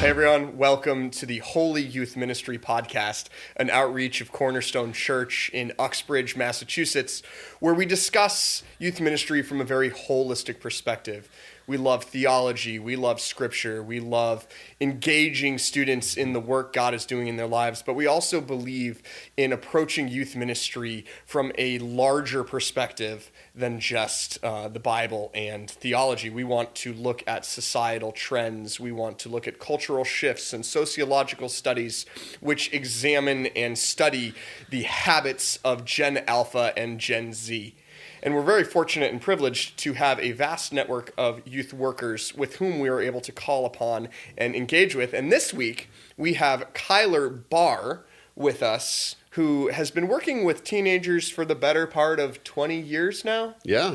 Hey everyone, welcome to the Holy Youth Ministry Podcast, an outreach of Cornerstone Church in Uxbridge, Massachusetts, where we discuss youth ministry from a very holistic perspective. We love theology, we love scripture, we love engaging students in the work God is doing in their lives, but we also believe in approaching youth ministry from a larger perspective than just the Bible and theology. We want to look at societal trends, we want to look at cultural shifts and sociological studies which examine and study the habits of Gen Alpha and Gen Z. And we're very fortunate and privileged to have a vast network of youth workers with whom we are able to call upon and engage with. And this week, we have Kyler Barr with us, who has been working with teenagers for the better part of 20 years now. Yeah.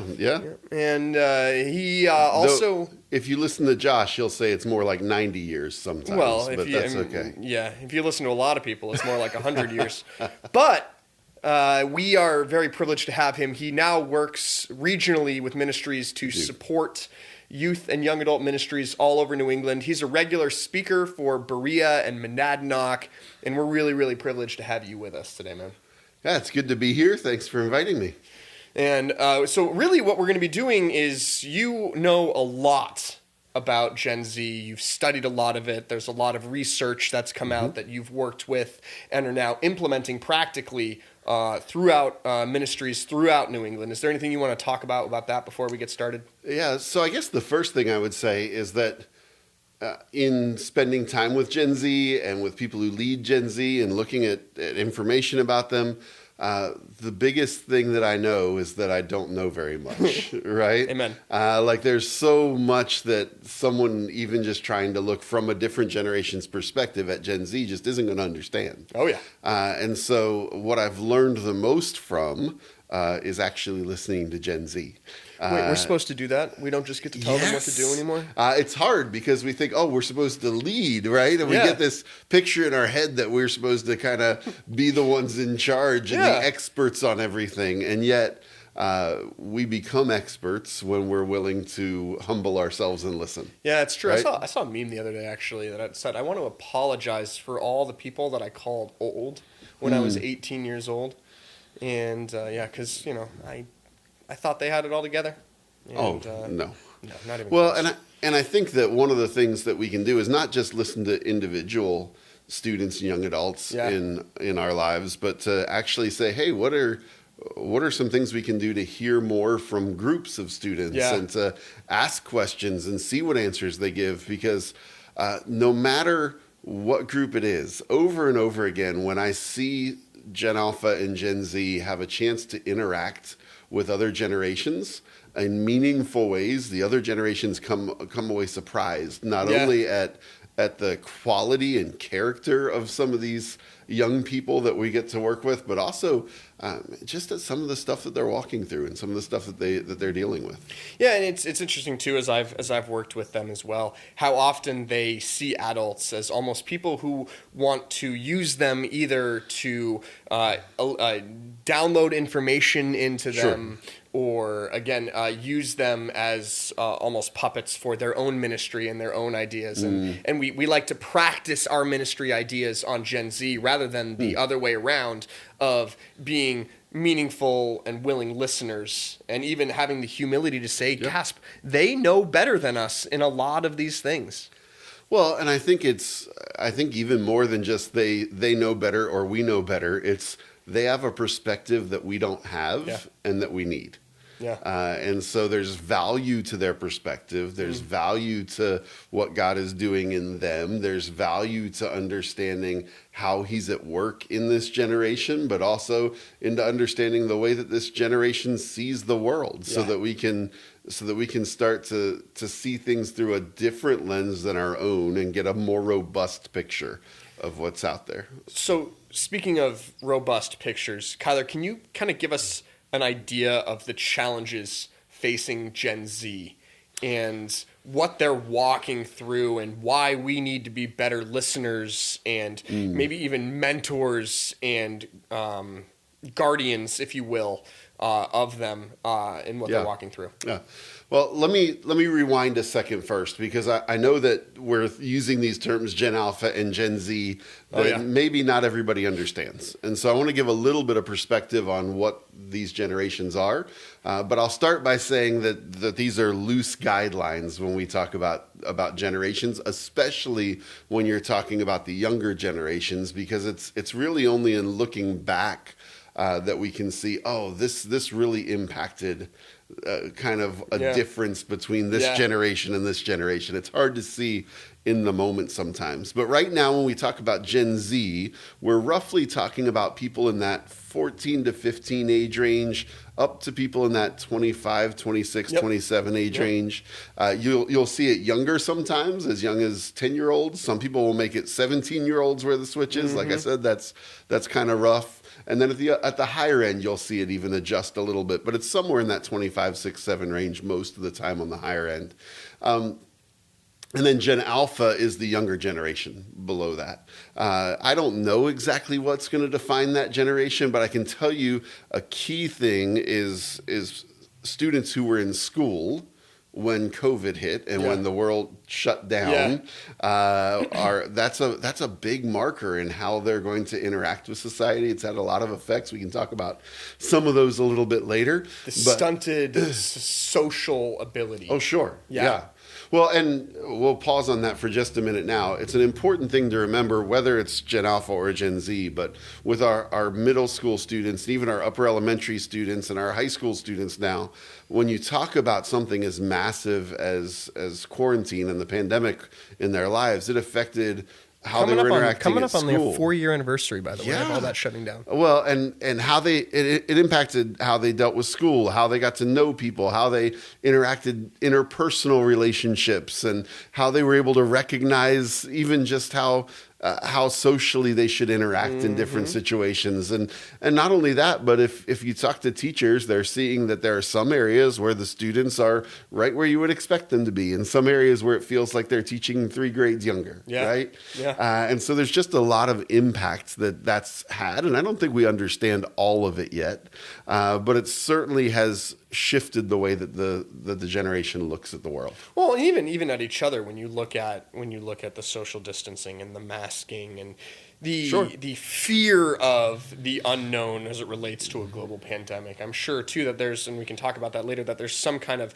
And he also... Though, if you listen to Josh, he'll say it's more like 90 years sometimes, but that's okay. Yeah, if you listen to a lot of people, it's more like 100 years. But... we are very privileged to have him. He now works regionally with ministries to support youth and young adult ministries all over New England. He's a regular speaker for Berea and Monadnock, and we're really, really privileged to have you with us today, man. Yeah, it's good to be here. Thanks for inviting me. And so really what we're going to be doing is, you know a lot about Gen Z. You've studied a lot of it. There's a lot of research that's come out that you've worked with and are now implementing practically throughout ministries throughout New England. Is there anything you want to talk about that before we get started? Yeah, so I guess the first thing I would say is that in spending time with Gen Z and with people who lead Gen Z and looking at information about them, the biggest thing that I know is that I don't know very much, right? Amen. Like there's so much that someone even just trying to look from a different generation's perspective at Gen Z just isn't going to understand. Oh, yeah. And so what I've learned the most from is actually listening to Gen Z. Wait, we're supposed to do that? We don't just get to tell them what to do anymore? It's hard because we think, we're supposed to lead, right? And we get this picture in our head that we're supposed to kind of be the ones in charge and the experts on everything. And yet we become experts when we're willing to humble ourselves and listen. Yeah, it's true. Right? I saw a meme the other day, actually, that said, I want to apologize for all the people that I called old when I was 18 years old. And, because, I thought they had it all together. And, no. No, not even Well, close. and I think that one of the things that we can do is not just listen to individual students and young adults in our lives, but to actually say, hey, what are some things we can do to hear more from groups of students and to ask questions and see what answers they give? Because no matter what group it is, over and over again, when I see Gen Alpha and Gen Z have a chance to interact with other generations in meaningful ways, the other generations come away surprised, not only at the quality and character of some of these young people that we get to work with, but also just at some of the stuff that they're walking through and some of the stuff that they're dealing with. Yeah, and it's interesting too, as I've worked with them as well, how often they see adults as almost people who want to use them either to download information into them. Or, again, use them as almost puppets for their own ministry and their own ideas. And we like to practice our ministry ideas on Gen Z rather than the other way around of being meaningful and willing listeners and even having the humility to say, gasp, they know better than us in a lot of these things. Well, and I think even more than just they know better or we know better, it's they have a perspective that we don't have and that we need. Yeah. And so there's value to their perspective. There's value to what God is doing in them. There's value to understanding how he's at work in this generation, but also into understanding the way that this generation sees the world so that we can start to see things through a different lens than our own and get a more robust picture of what's out there. So speaking of robust pictures, Kyler, can you kind of give us an idea of the challenges facing Gen Z and what they're walking through and why we need to be better listeners and maybe even mentors and guardians, if you will, of them in what they're walking through. Yeah. Well, let me rewind a second first, because I know that we're using these terms Gen Alpha and Gen Z that maybe not everybody understands. And so I want to give a little bit of perspective on what these generations are. But I'll start by saying that these are loose guidelines when we talk about generations, especially when you're talking about the younger generations, because it's really only in looking back that we can see, this really impacted kind of a difference between this generation and this generation. It's hard to see in the moment sometimes. But right now, when we talk about Gen Z, we're roughly talking about people in that 14 to 15 age range, up to people in that 25, 26, 27 age range. You'll see it younger sometimes, as young as 10-year-olds. Some people will make it 17-year-olds where the switch is. Like I said, that's kind of rough. And then at the higher end, you'll see it even adjust a little bit, but it's somewhere in that 25, 6, 7 range most of the time on the higher end. And then Gen Alpha is the younger generation below that. I don't know exactly what's going to define that generation, but I can tell you a key thing is students who were in school when COVID hit and when the world shut down, that's a big marker in how they're going to interact with society. It's had a lot of effects. We can talk about some of those a little bit later. Stunted social ability. Oh, sure. Yeah. Well, and we'll pause on that for just a minute now. It's an important thing to remember, whether it's Gen Alpha or Gen Z, but with our middle school students, and even our upper elementary students and our high school students now, when you talk about something as massive as quarantine and the pandemic in their lives, it affected how they were interacting coming at up school. on their 4-year anniversary, by the way, of all that shutting down. Well, and how it impacted how they dealt with school, how they got to know people, how they interacted interpersonal relationships, and how they were able to recognize even just how socially they should interact in different situations. And not only that, but if you talk to teachers, they're seeing that there are some areas where the students are right where you would expect them to be, and some areas where it feels like they're teaching 3 grades younger, right? Yeah. And so there's just a lot of impact that's had, and I don't think we understand all of it yet, but it certainly has shifted the way that the generation looks at the world. Well, even at each other, when you look at the social distancing and the masking and the fear of the unknown as it relates to a global pandemic, I'm sure too that there's, and we can talk about that later, that there's some kind of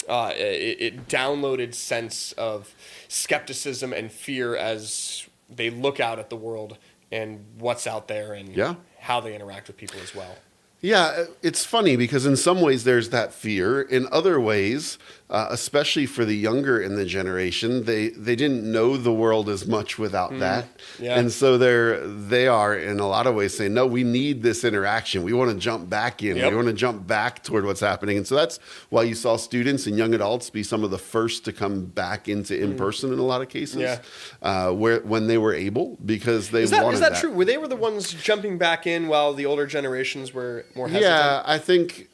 downloaded sense of skepticism and fear as they look out at the world and what's out there and how they interact with people as well. Yeah, it's funny because in some ways there's that fear. In other ways, especially for the younger in the generation, they didn't know the world as much without that. Yeah. And so they are in a lot of ways saying, no, we need this interaction. We want to jump back in. We want to jump back toward what's happening. And so that's why you saw students and young adults be some of the first to come back into in-person in a lot of cases, when they were able, because they wanted that. Is that true? Were they the ones jumping back in while the older generations were more hesitant? Yeah, I think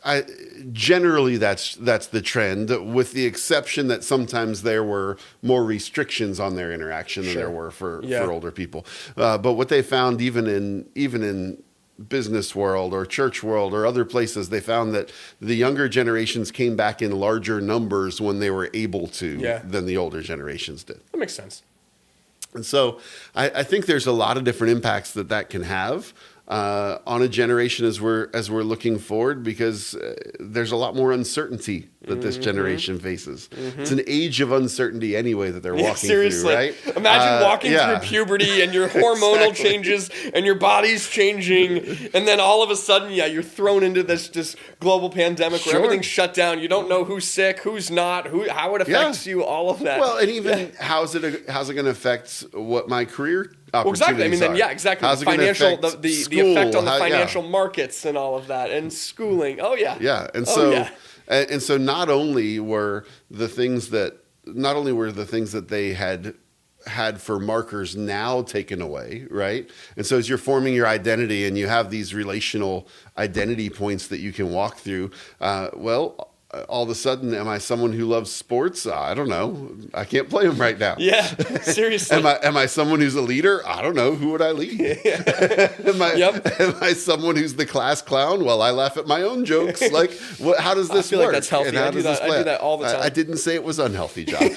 generally that's the trend, with the exception that sometimes there were more restrictions on their interaction than there were for older people. But what they found, even in business world or church world or other places, they found that the younger generations came back in larger numbers when they were able to than the older generations did. That makes sense. And so I think there's a lot of different impacts that can have on a generation as we're looking forward, because there's a lot more uncertainty that this generation faces. It's an age of uncertainty anyway that they're walking through, right? Imagine walking through puberty and your hormonal changes and your body's changing, and then all of a sudden, you're thrown into this global pandemic where everything's shut down. You don't know who's sick, who's not, how it affects you, all of that. Well, and even how's it going to affect what my career opportunities exactly. I mean, then, exactly. How's the financial, the effect on the financial markets and all of that, and schooling. Oh yeah. Yeah, and so and so not only were the things that they had for markers now taken away, right? And so as you're forming your identity and you have these relational identity points that you can walk through, all of a sudden, am I someone who loves sports? I don't know. I can't play them right now. Yeah, seriously. Am I someone who's a leader? I don't know. Who would I lead? am I someone who's the class clown? Well, I laugh at my own jokes. Like, how does this work? Like that's healthy. I do that all the time. I didn't say it was unhealthy, Josh.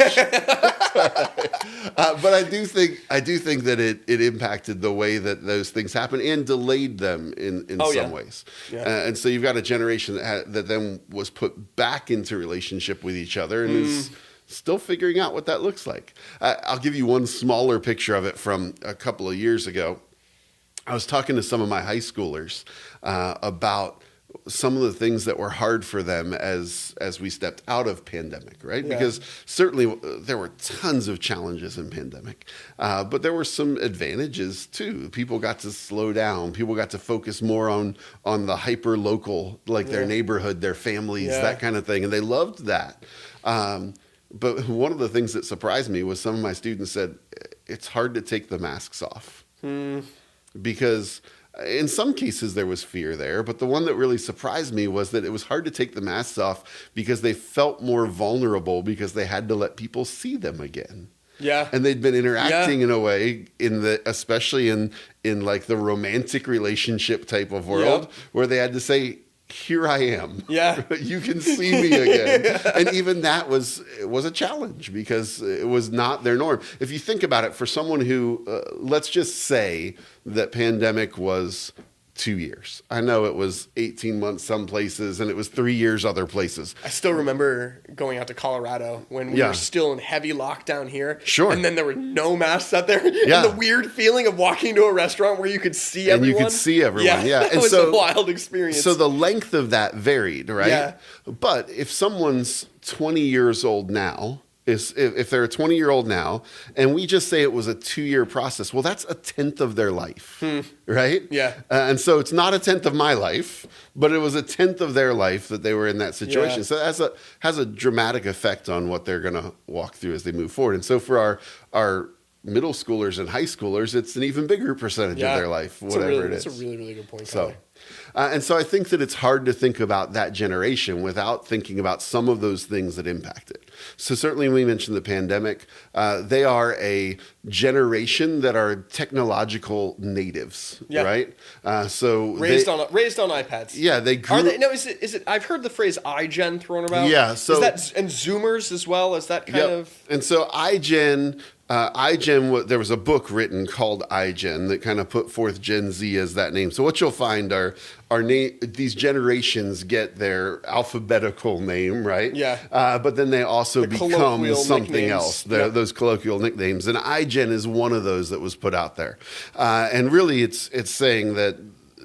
But I do think that it impacted the way that those things happen and delayed them in some ways. Yeah. And so you've got a generation that then was put back into relationship with each other and is still figuring out what that looks like. I'll give you one smaller picture of it from a couple of years ago. I was talking to some of my high schoolers about some of the things that were hard for them as we stepped out of pandemic, right? Yeah. Because certainly there were tons of challenges in pandemic, but there were some advantages too. People got to slow down. People got to focus more on the hyper local, like their neighborhood, their families, that kind of thing, and they loved that. But one of the things that surprised me was some of my students said it's hard to take the masks off because in some cases there was fear there, but the one that really surprised me was that it was hard to take the masks off because they felt more vulnerable because they had to let people see them again. Yeah. And they'd been interacting in a way especially in like the romantic relationship type of world where they had to say, here I am. Yeah. You can see me again. And even that was a challenge because it was not their norm. If you think about it, for someone who, let's just say that pandemic was 2 years. I know it was 18 months some places and it was 3 years other places. I still remember going out to Colorado when we were still in heavy lockdown here. Sure. And then there were no masks out there. Yeah. And the weird feeling of walking into a restaurant where you could see everyone. And you could see everyone, yeah. That was a wild experience. So the length of that varied, right? Yeah. But if someone's 20 years old now, if they're a 20-year-old now, and we just say it was a 2-year process, well, that's a tenth of their life, right? Yeah. And so it's not a tenth of my life, but it was a tenth of their life that they were in that situation. Yeah. So it has a dramatic effect on what they're going to walk through as they move forward. And so for our middle schoolers and high schoolers, it's an even bigger percentage of their life, whatever it is. That's a really, really good point. So. And so I think that it's hard to think about that generation without thinking about some of those things that impact it. So certainly we mentioned the pandemic. They are a generation that are technological natives, right? So raised on iPads. Yeah, they grew. Is it? I've heard the phrase iGen thrown about. Yeah. So is that and Zoomers as well? Is that kind of? And so iGen, there was a book written called iGen that kind of put forth Gen Z as that name. So what you'll find are these generations get their alphabetical name, right? Yeah. But then they also become something else, those colloquial nicknames. And iGen is one of those that was put out there. And really it's saying that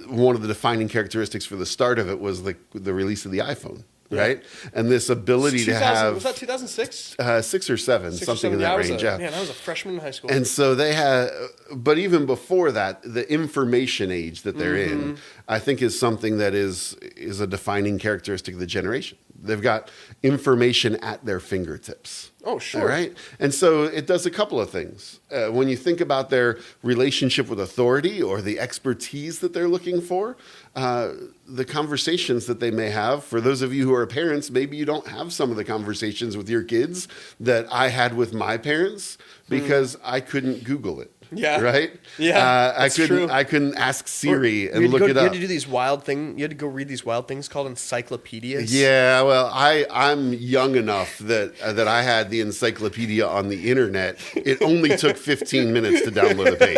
one of the defining characteristics for the start of it was the release of the iPhone. Right? And this ability to have... Was that 2006? 6 or 7, something in that range. Man, I was a freshman in high school. And so they had... But even before that, the information age that they're in, I think is something that is a defining characteristic of the generation. They've got information at their fingertips. Oh, sure. Right? And so it does a couple of things. When you think about their relationship with authority or the expertise that they're looking for, the conversations that they may have, for those of you who are parents, maybe you don't have some of the conversations with your kids that I had with my parents because I couldn't Google it. Yeah. Right? Yeah. I couldn't ask Siri and look it up. You had to do these wild things. You had to go read these wild things called encyclopedias. Yeah. Well, I'm young enough that I had the encyclopedia on the internet. It only took 15 minutes to download a page.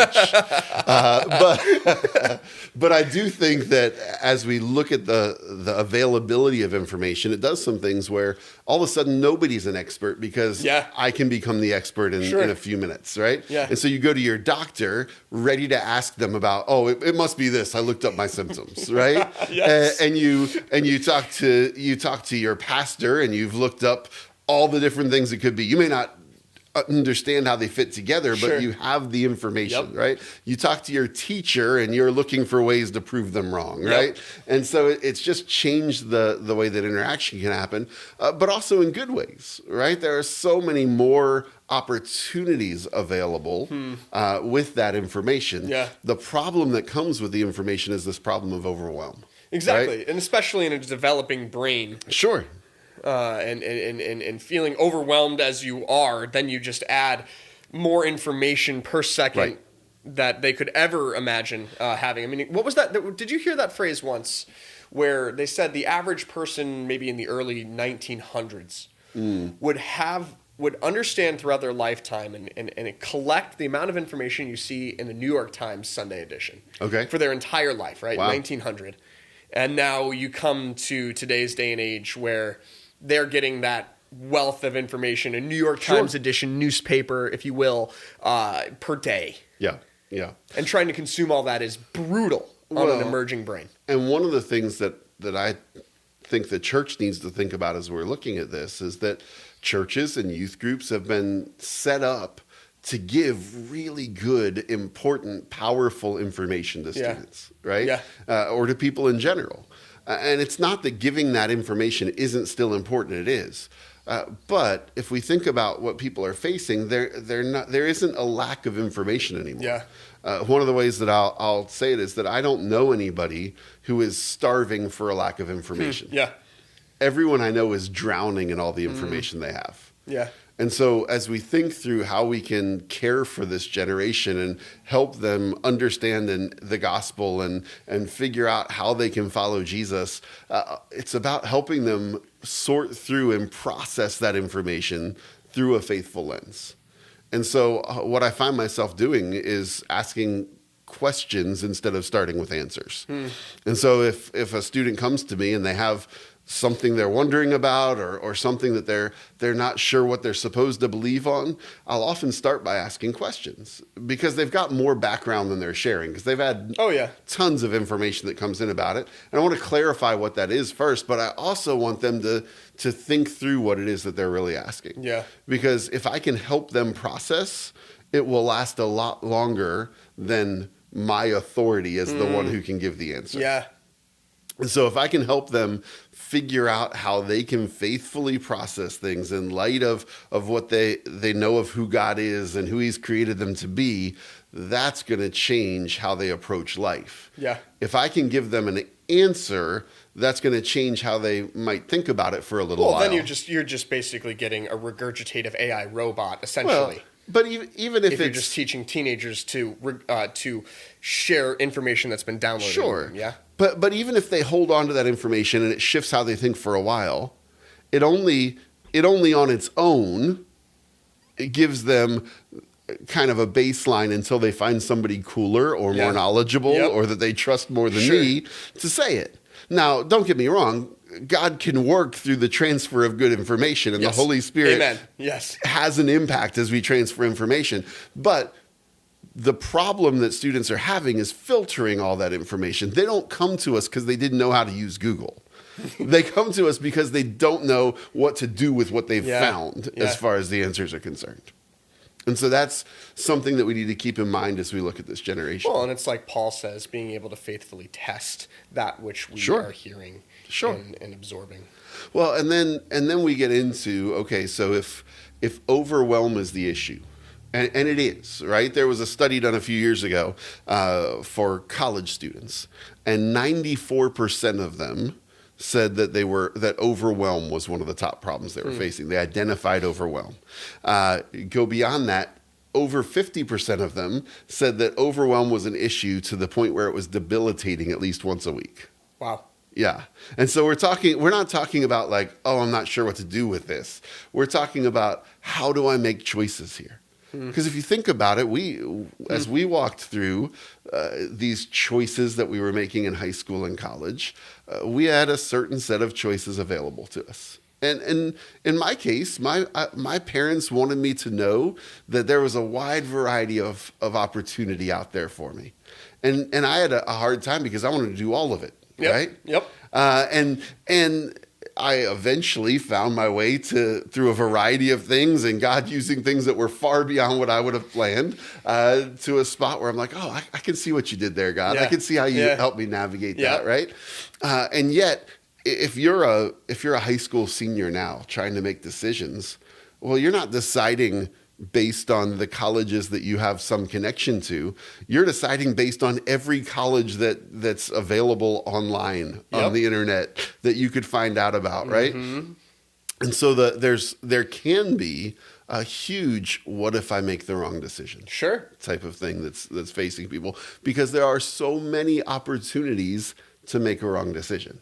But I do think that as we look at the availability of information, it does some things where all of a sudden nobody's an expert because I can become the expert in a few minutes, right? Yeah. And so you go to your doctor ready to ask them about, it must be this. I looked up my symptoms, right? Yes. And you talk to your pastor and you've looked up all the different things it could be. You may not understand how they fit together, but you have the information, right? You talk to your teacher and you're looking for ways to prove them wrong, right? And so it's just changed the way that interaction can happen, but also in good ways, right? There are so many more opportunities available with that information. Yeah. The problem that comes with the information is this problem of overwhelm. Exactly, right? and especially in a developing brain. Sure. and feeling overwhelmed as you are, then you just add more information per second Right. that they could ever imagine having. I mean, what was that? Did you hear that phrase once where they said the average person maybe in the early 1900s would understand throughout their lifetime and collect the amount of information you see in the New York Times Sunday edition for their entire life, right? Wow. 1900. And now you come to today's day and age where they're getting that wealth of information, a New York Times edition newspaper, if you will, per day. Yeah. Yeah. And trying to consume all that is brutal on an emerging brain. And one of the things that I think the church needs to think about as we're looking at this is that churches and youth groups have been set up to give really good, important, powerful information to students, right? Yeah. Or to people in general. And it's not that giving that information isn't still important. It is. But if we think about what people are facing, there isn't a lack of information anymore. Yeah. One of the ways that I'll say it is that I don't know anybody who is starving for a lack of information. Yeah. Everyone I know is drowning in all the information they have. Yeah. And so as we think through how we can care for this generation and help them understand the gospel and figure out how they can follow Jesus, it's about helping them sort through and process that information through a faithful lens. And so what I find myself doing is asking questions instead of starting with answers. And so if a student comes to me and they have something they're wondering about or something that they're not sure what they're supposed to believe on, I'll often start by asking questions because they've got more background than they're sharing because they've had tons of information that comes in about it. And I want to clarify what that is first, but I also want them to think through what it is that they're really asking. Yeah. Because if I can help them process, it will last a lot longer than my authority as the one who can give the answer. Yeah. And so if I can help them figure out how they can faithfully process things in light of what they know of who God is and who he's created them to be, that's going to change how they approach life. Yeah. If I can give them an answer, that's going to change how they might think about it for a little while. Well, then you're just basically getting a regurgitative AI robot, essentially. Well, but even if you're just teaching teenagers to share information that's been downloaded. Sure. Yeah. But even if they hold on to that information and it shifts how they think for a while, it only on its own, it gives them kind of a baseline until they find somebody cooler or more knowledgeable or that they trust more than me to say it. Now, don't get me wrong. God can work through the transfer of good information, and the Holy Spirit has an impact as we transfer information. But the problem that students are having is filtering all that information. They don't come to us because they didn't know how to use Google. They come to us because they don't know what to do with what they've found as far as the answers are concerned. And so that's something that we need to keep in mind as we look at this generation. Well, and it's like Paul says, being able to faithfully test that which we are hearing and absorbing. Well, and then we get into, okay, so if overwhelm is the issue, and it is, right? There was a study done a few years ago for college students, and 94% of them said that overwhelm was one of the top problems they were facing. They identified overwhelm. Go beyond that, over 50% of them said that overwhelm was an issue to the point where it was debilitating at least once a week. Wow. Yeah. And so we're not talking about like, oh, I'm not sure what to do with this. We're talking about how do I make choices here? Because if you think about it, as we walked through these choices that we were making in high school and college, we had a certain set of choices available to us. And in my case, my parents wanted me to know that there was a wide variety of opportunity out there for me. And I had a hard time because I wanted to do all of it, right? Yep. And I eventually found my way through a variety of things and God using things that were far beyond what I would have planned to a spot where I'm like, oh, I can see what you did there, God. I can see how you helped me navigate that, right? And yet, if you're a high school senior now trying to make decisions, well, you're not deciding based on the colleges that you have some connection to. You're deciding based on every college that's available online on the internet that you could find out about, right? And so there can be a huge "what if I make the wrong decision?" Sure. type of thing that's facing people, because there are so many opportunities to make a wrong decision.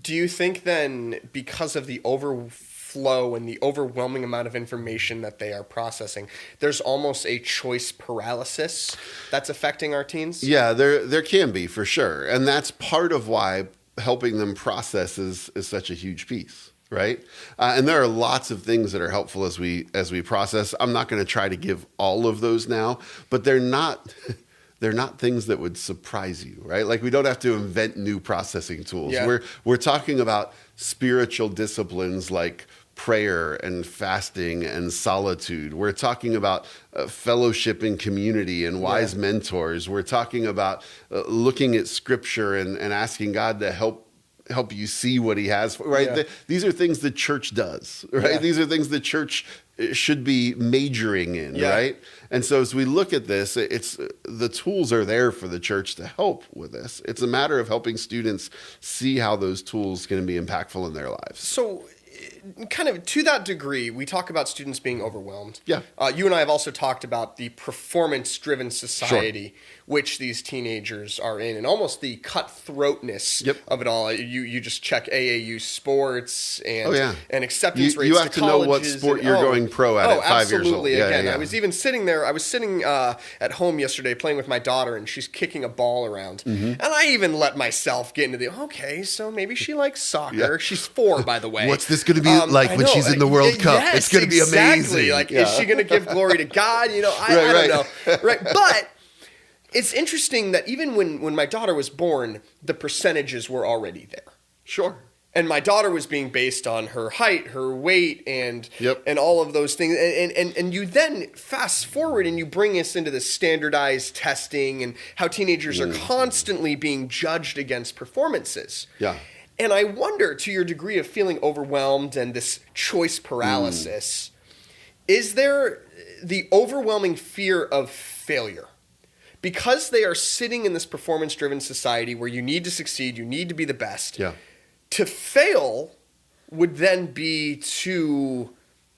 Do you think then, because of the overflow and the overwhelming amount of information that they are processing, there's almost a choice paralysis that's affecting our teens? Yeah, there can be, for sure. And that's part of why helping them process is such a huge piece. Right. And there are lots of things that are helpful as we process. I'm not going to try to give all of those now, but they're not things that would surprise you. Right. Like, we don't have to invent new processing tools. Yeah. We're talking about spiritual disciplines like prayer and fasting and solitude. We're talking about fellowship and community and wise mentors. We're talking about looking at scripture and asking God to help you see what he has, right? Yeah. These are things the church does, right? Yeah. These are things the church should be majoring in, right? And so as we look at this, it's the tools are there for the church to help with this. It's a matter of helping students see how those tools can be impactful in their lives. So, kind of to that degree, we talk about students being overwhelmed. Yeah. You and I have also talked about the performance-driven society which these teenagers are in, and almost the cutthroatness of it all. You just check AAU sports and acceptance rates. You have to know what sport you're going pro at 5 years old. Absolutely. Again, I was even sitting there. I was sitting at home yesterday playing with my daughter, and she's kicking a ball around. And I even let myself get into okay, so maybe she likes soccer. She's 4, by the way. What's this going to be like when she's in the World Cup? Yes, it's going to be amazing. Like, is she going to give glory to God? I don't know. Right. But it's interesting that even when my daughter was born, the percentages were already there. Sure. And my daughter was being based on her height, her weight, and all of those things. And you then fast forward and you bring us into this standardized testing and how teenagers are constantly being judged against performances. Yeah. And I wonder, to your degree of feeling overwhelmed and this choice paralysis, is there the overwhelming fear of failure? Because they are sitting in this performance-driven society where you need to succeed, you need to be the best. Yeah. To fail would then be to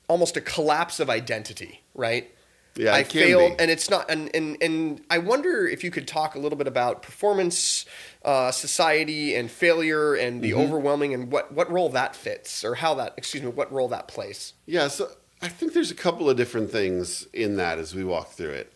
almost a collapse of identity, right? Yeah, I failed, and it's not. And I wonder if you could talk a little bit about performance society and failure and the overwhelming and what role that fits, or what role that plays. Yeah, so I think there's a couple of different things in that as we walk through it.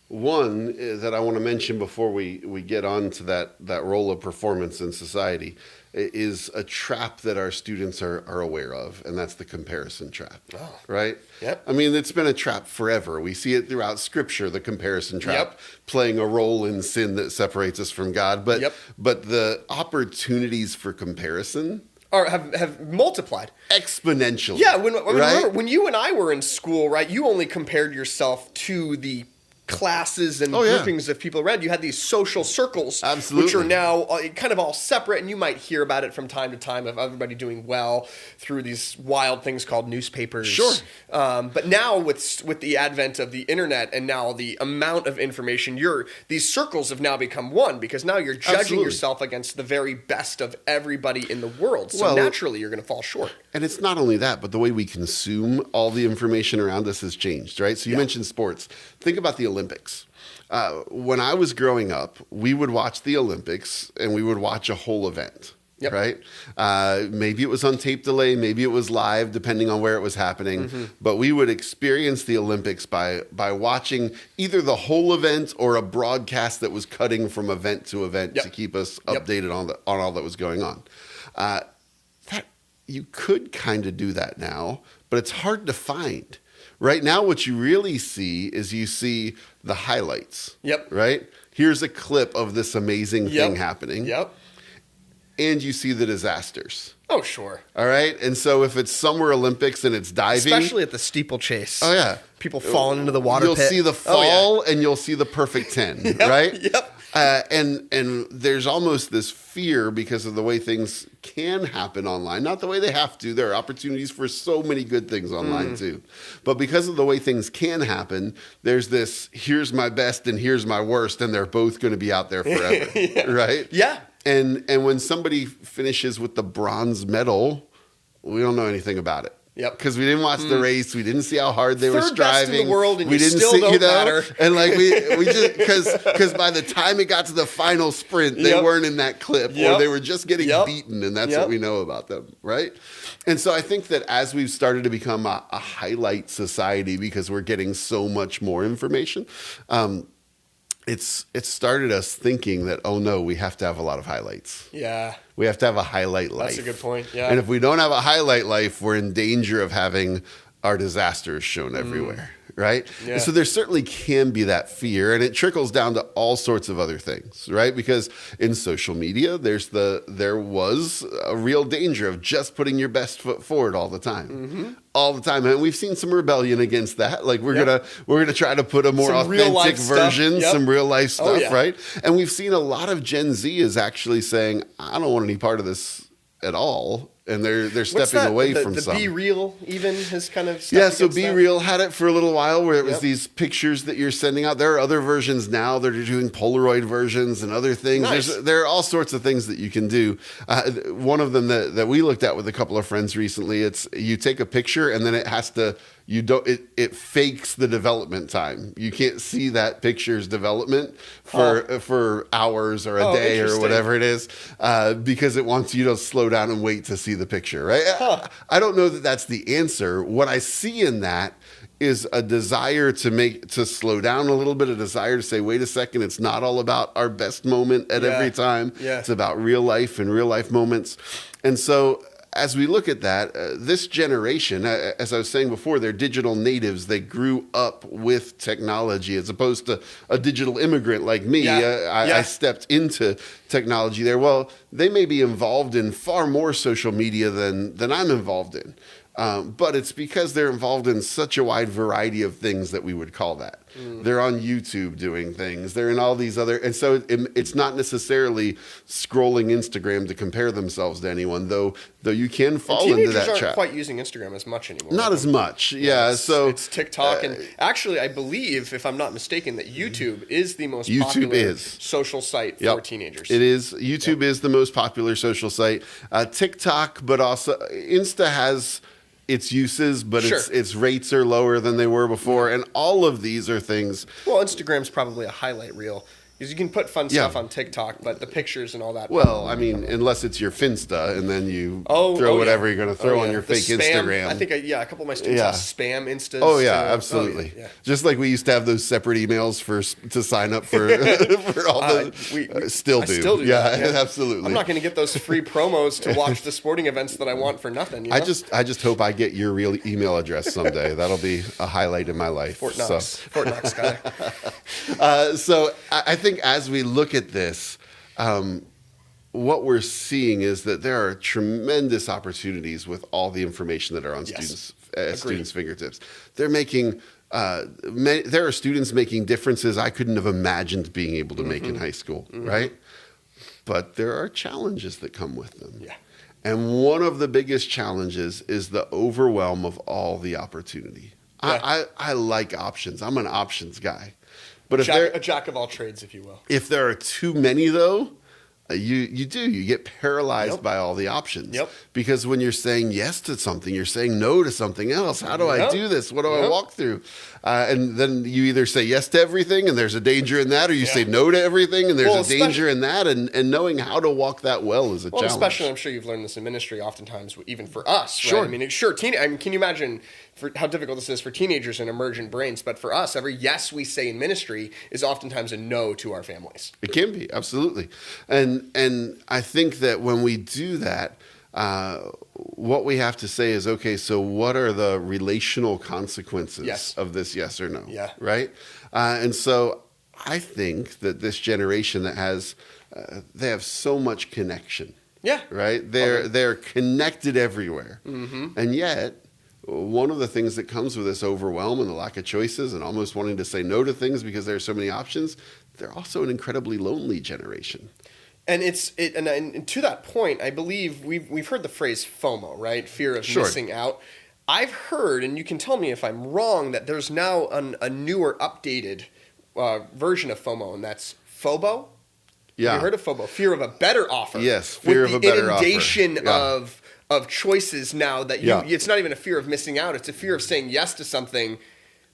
One that I want to mention before we get on to that role of performance in society is a trap that our students are aware of, and that's the comparison trap, right? Yep. I mean, it's been a trap forever. We see it throughout Scripture, the comparison trap, playing a role in sin that separates us from God. But the opportunities for comparison have multiplied exponentially. Yeah, remember, when you and I were in school, right, you only compared yourself to the classes and groupings of people around. You had these social circles, which are now kind of all separate, and you might hear about it from time to time of everybody doing well through these wild things called newspapers. Sure. But now with the advent of the internet and now the amount of information, these circles have now become one, because now you're judging yourself against the very best of everybody in the world. So naturally you're going to fall short. And it's not only that, but the way we consume all the information around us has changed, right? So you mentioned sports. Think about the Olympics. When I was growing up, we would watch the Olympics and we would watch a whole event, right? Maybe it was on tape delay, maybe it was live, depending on where it was happening. But we would experience the Olympics by watching either the whole event or a broadcast that was cutting from event to event to keep us updated on all that was going on. You could kind of do that now, but it's hard to find. Right now, what you really see is you see the highlights. Right? Here's a clip of this amazing thing happening. And you see the disasters. Oh, sure. All right? And so if it's Summer Olympics and it's diving. Especially at the steeplechase. Oh, yeah. People falling into the water You'll pit. see the fall and you'll see the perfect 10, right? And there's almost this fear because of the way things can happen online. Not the way they have to. There are opportunities for so many good things online too. But because of the way things can happen, there's this, here's my best and here's my worst, and they're both going to be out there forever, right? Yeah. And when somebody finishes with the bronze medal we don't know anything about it. Yep. Because we didn't watch the race, we didn't see how hard they were striving. Third best in the world, and we you didn't still see, don't matter. And like we just because by the time it got to the final sprint, they weren't in that clip, or they were just getting beaten, and that's what we know about them, right? And so I think that as we've started to become a highlight society because we're getting so much more information, it's started us thinking that, oh no, we have to have a lot of highlights. Yeah. We have to have a highlight life. That's a good point. Yeah. And if we don't have a highlight life, we're in danger of having our disasters shown everywhere, right? Yeah. And so there certainly can be that fear, and it trickles down to all sorts of other things, right? Because in social media, there was a real danger of just putting your best foot forward all the time. All the time. And we've seen some rebellion against that. Like we're gonna try to put a more some authentic version, some real life stuff, right? And we've seen a lot of Gen Z is actually saying, I don't want any part of this at all. And they're stepping away from some. The Be Real even has kind of stepped so Be that. Real had it for a little while where it was these pictures that you're sending out. There are other versions now that are doing Polaroid versions and other things. Nice. There are all sorts of things that you can do. One of them that we looked at with a couple of friends recently, it's you take a picture and then it has to it fakes the development time. You can't see that picture's development for hours or a day or whatever it is, because it wants you to slow down and wait to see the picture, right? I don't know that that's the answer. What I see in that is a desire to slow down a little bit, a desire to say, wait a second, it's not all about our best moment at every time. Yeah. It's about real life and real life moments. And so as we look at that, this generation, as I was saying before, they're digital natives. They grew up with technology as opposed to a digital immigrant like me. I stepped into technology there. Well, they may be involved in far more social media than I'm involved in. But it's because they're involved in such a wide variety of things that we would call that. They're on YouTube doing things. They're in all these other, and so it's not necessarily scrolling Instagram to compare themselves to anyone, though you can fall into that trap. Teenagers aren't quite using Instagram as much anymore. Not as much, so it's TikTok, and actually, I believe, if I'm not mistaken, that YouTube is the most popular social site for teenagers. It is. YouTube is the most popular social site. TikTok, but also Insta has its uses, but its rates are lower than they were before. And all of these are things. Well, Instagram's probably a highlight reel. Because you can put fun stuff on TikTok, but the pictures and all that. Well, I mean, unless it's your Finsta, and then you throw whatever you're going to throw on your fake spam. Instagram. I think, a couple of my students have spam Instas. Oh, yeah, absolutely. Just like we used to have those separate emails to sign up for, for all the... Still do. Yeah, absolutely. I'm not going to get those free promos to watch the sporting events that I want for nothing. You know? I just hope I get your real email address someday. That'll be a highlight in my life. Fort Knox, Skyler. So I think as we look at this, what we're seeing is that there are tremendous opportunities with all the information that are on students' fingertips. They're making there are students making differences I couldn't have imagined being able to make in high school, right? But there are challenges that come with them. Yeah. And one of the biggest challenges is the overwhelm of all the opportunity. Yeah. I like options. I'm an options guy. But a jack of all trades, if you will. If there are too many, though, you get paralyzed by all the options. Because when you're saying yes to something, you're saying no to something else. How do I do this? What do I walk through? And then you either say yes to everything, and there's a danger in that, or you say no to everything, and there's a danger in that. And knowing how to walk that well is a challenge. Especially, I'm sure you've learned this in ministry oftentimes, even for us. Sure. Right? I mean, can you imagine how difficult this is for teenagers and emergent brains? But for us, every yes we say in ministry is oftentimes a no to our families. It can be, absolutely. And I think that when we do that, what we have to say is, okay, so what are the relational consequences of this yes or no? Yeah. Right? And so I think that this generation that has, they have so much connection. Yeah. Right? They're connected everywhere. And yet, one of the things that comes with this overwhelm and the lack of choices and almost wanting to say no to things because there are so many options, they're also an incredibly lonely generation. And and to that point, I believe we've heard the phrase FOMO, right? Fear of missing out. I've heard, and you can tell me if I'm wrong, that there's now a newer, updated version of FOMO, and that's FOBO. Yeah. Have you heard of FOBO? Fear of a better offer. Yes, fear of a better offer. With the inundation of choices now that it's not even a fear of missing out. It's a fear of saying yes to something,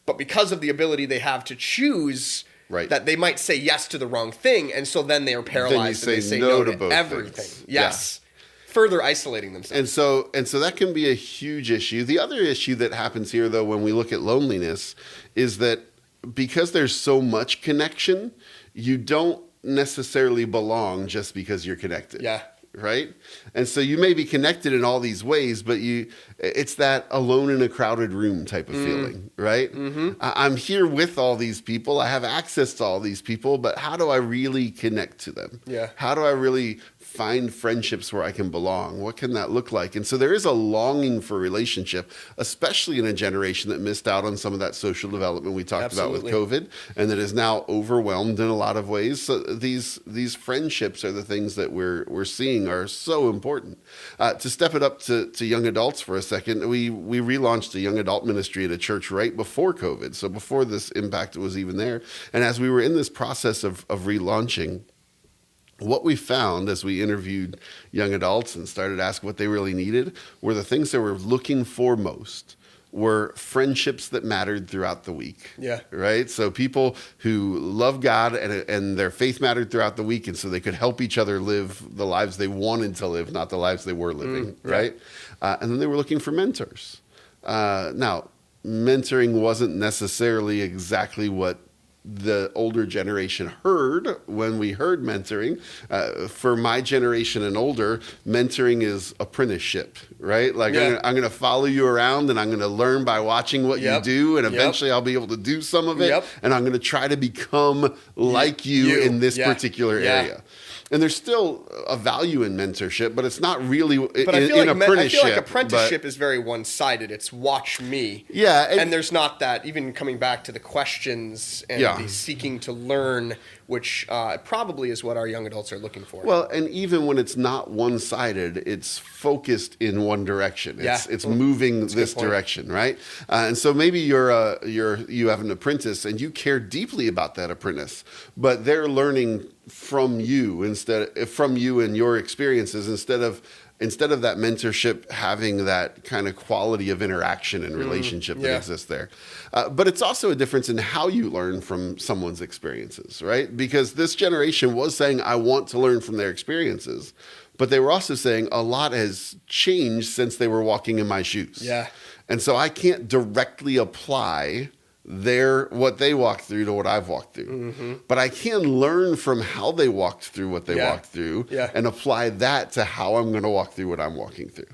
but because of the ability they have to choose, that they might say yes to the wrong thing. And so then they are paralyzed and they say no to everything. Things. Yes. Yeah. Further isolating themselves. And so that can be a huge issue. The other issue that happens here, though, when we look at loneliness is that because there's so much connection, you don't necessarily belong just because you're connected. Yeah. Right? And so you may be connected in all these ways, but it's that alone in a crowded room type of feeling, right? Mm-hmm. I'm here with all these people. I have access to all these people, but how do I really connect to them? Yeah. How do I really find friendships where I can belong? What can that look like? And so there is a longing for relationship, especially in a generation that missed out on some of that social development we talked about with COVID, and that is now overwhelmed in a lot of ways. So these friendships are the things that we're seeing are so important. To step it up to young adults for a second, we relaunched a young adult ministry at a church right before COVID, so before this impact was even there. And as we were in this process of relaunching, what we found as we interviewed young adults and started asking what they really needed were the things they were looking for most were friendships that mattered throughout the week. Yeah. Right? So people who love God and their faith mattered throughout the week, and so they could help each other live the lives they wanted to live, not the lives they were living. Right? And then they were looking for mentors. Now, mentoring wasn't necessarily exactly what the older generation heard when we heard mentoring. For my generation and older, mentoring is apprenticeship, right? Like I'm going to follow you around and I'm going to learn by watching what you do, and eventually I'll be able to do some of it, and I'm going to try to become like you in this particular area. And there's still a value in mentorship, but it's not really but I feel like apprenticeship is very one-sided. It's watch me. Yeah. And there's not that, even coming back to the questions and the seeking to learn, which probably is what our young adults are looking for. Well, and even when it's not one-sided, it's focused in one direction. It's moving this direction, right? And so maybe you have an apprentice and you care deeply about that apprentice, but they're learning from you and your experiences instead of that mentorship having that kind of quality of interaction and relationship that exists there. But it's also a difference in how you learn from someone's experiences, right? Because this generation was saying, I want to learn from their experiences, but they were also saying a lot has changed since they were walking in my shoes. Yeah. And so I can't directly apply what they walked through to what I've walked through. But I can learn from how they walked through what they walked through and apply that to how I'm going to walk through what I'm walking through.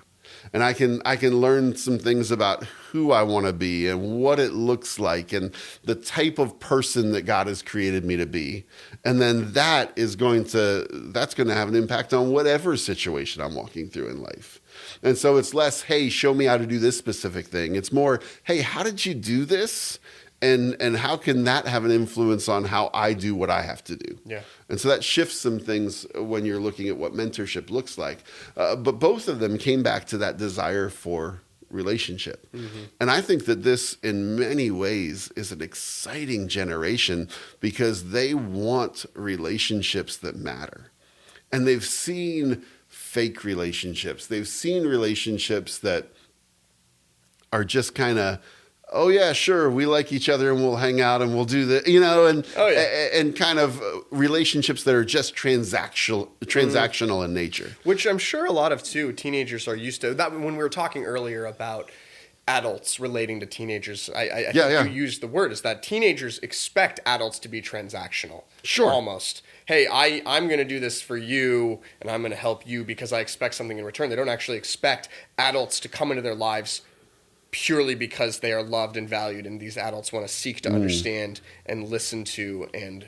And I can learn some things about who I want to be and what it looks like and the type of person that God has created me to be. And then that's going to have an impact on whatever situation I'm walking through in life. And so it's less, hey, show me how to do this specific thing. It's more, hey, how did you do this? And how can that have an influence on how I do what I have to do? Yeah. And so that shifts some things when you're looking at what mentorship looks like. But both of them came back to that desire for relationship. And I think that this, in many ways, is an exciting generation because they want relationships that matter. And they've seen fake relationships. They've seen relationships that are just kind of, oh yeah, sure, we like each other and we'll hang out and we'll do the, and kind of relationships that are just transactional in nature. Which I'm sure a lot of teenagers are used to. That when we were talking earlier about adults relating to teenagers, I think you used the word, is that teenagers expect adults to be transactional. Sure. Almost. Hey, I'm going to do this for you and I'm going to help you because I expect something in return. They don't actually expect adults to come into their lives purely because they are loved and valued, and these adults want to seek to understand and listen to and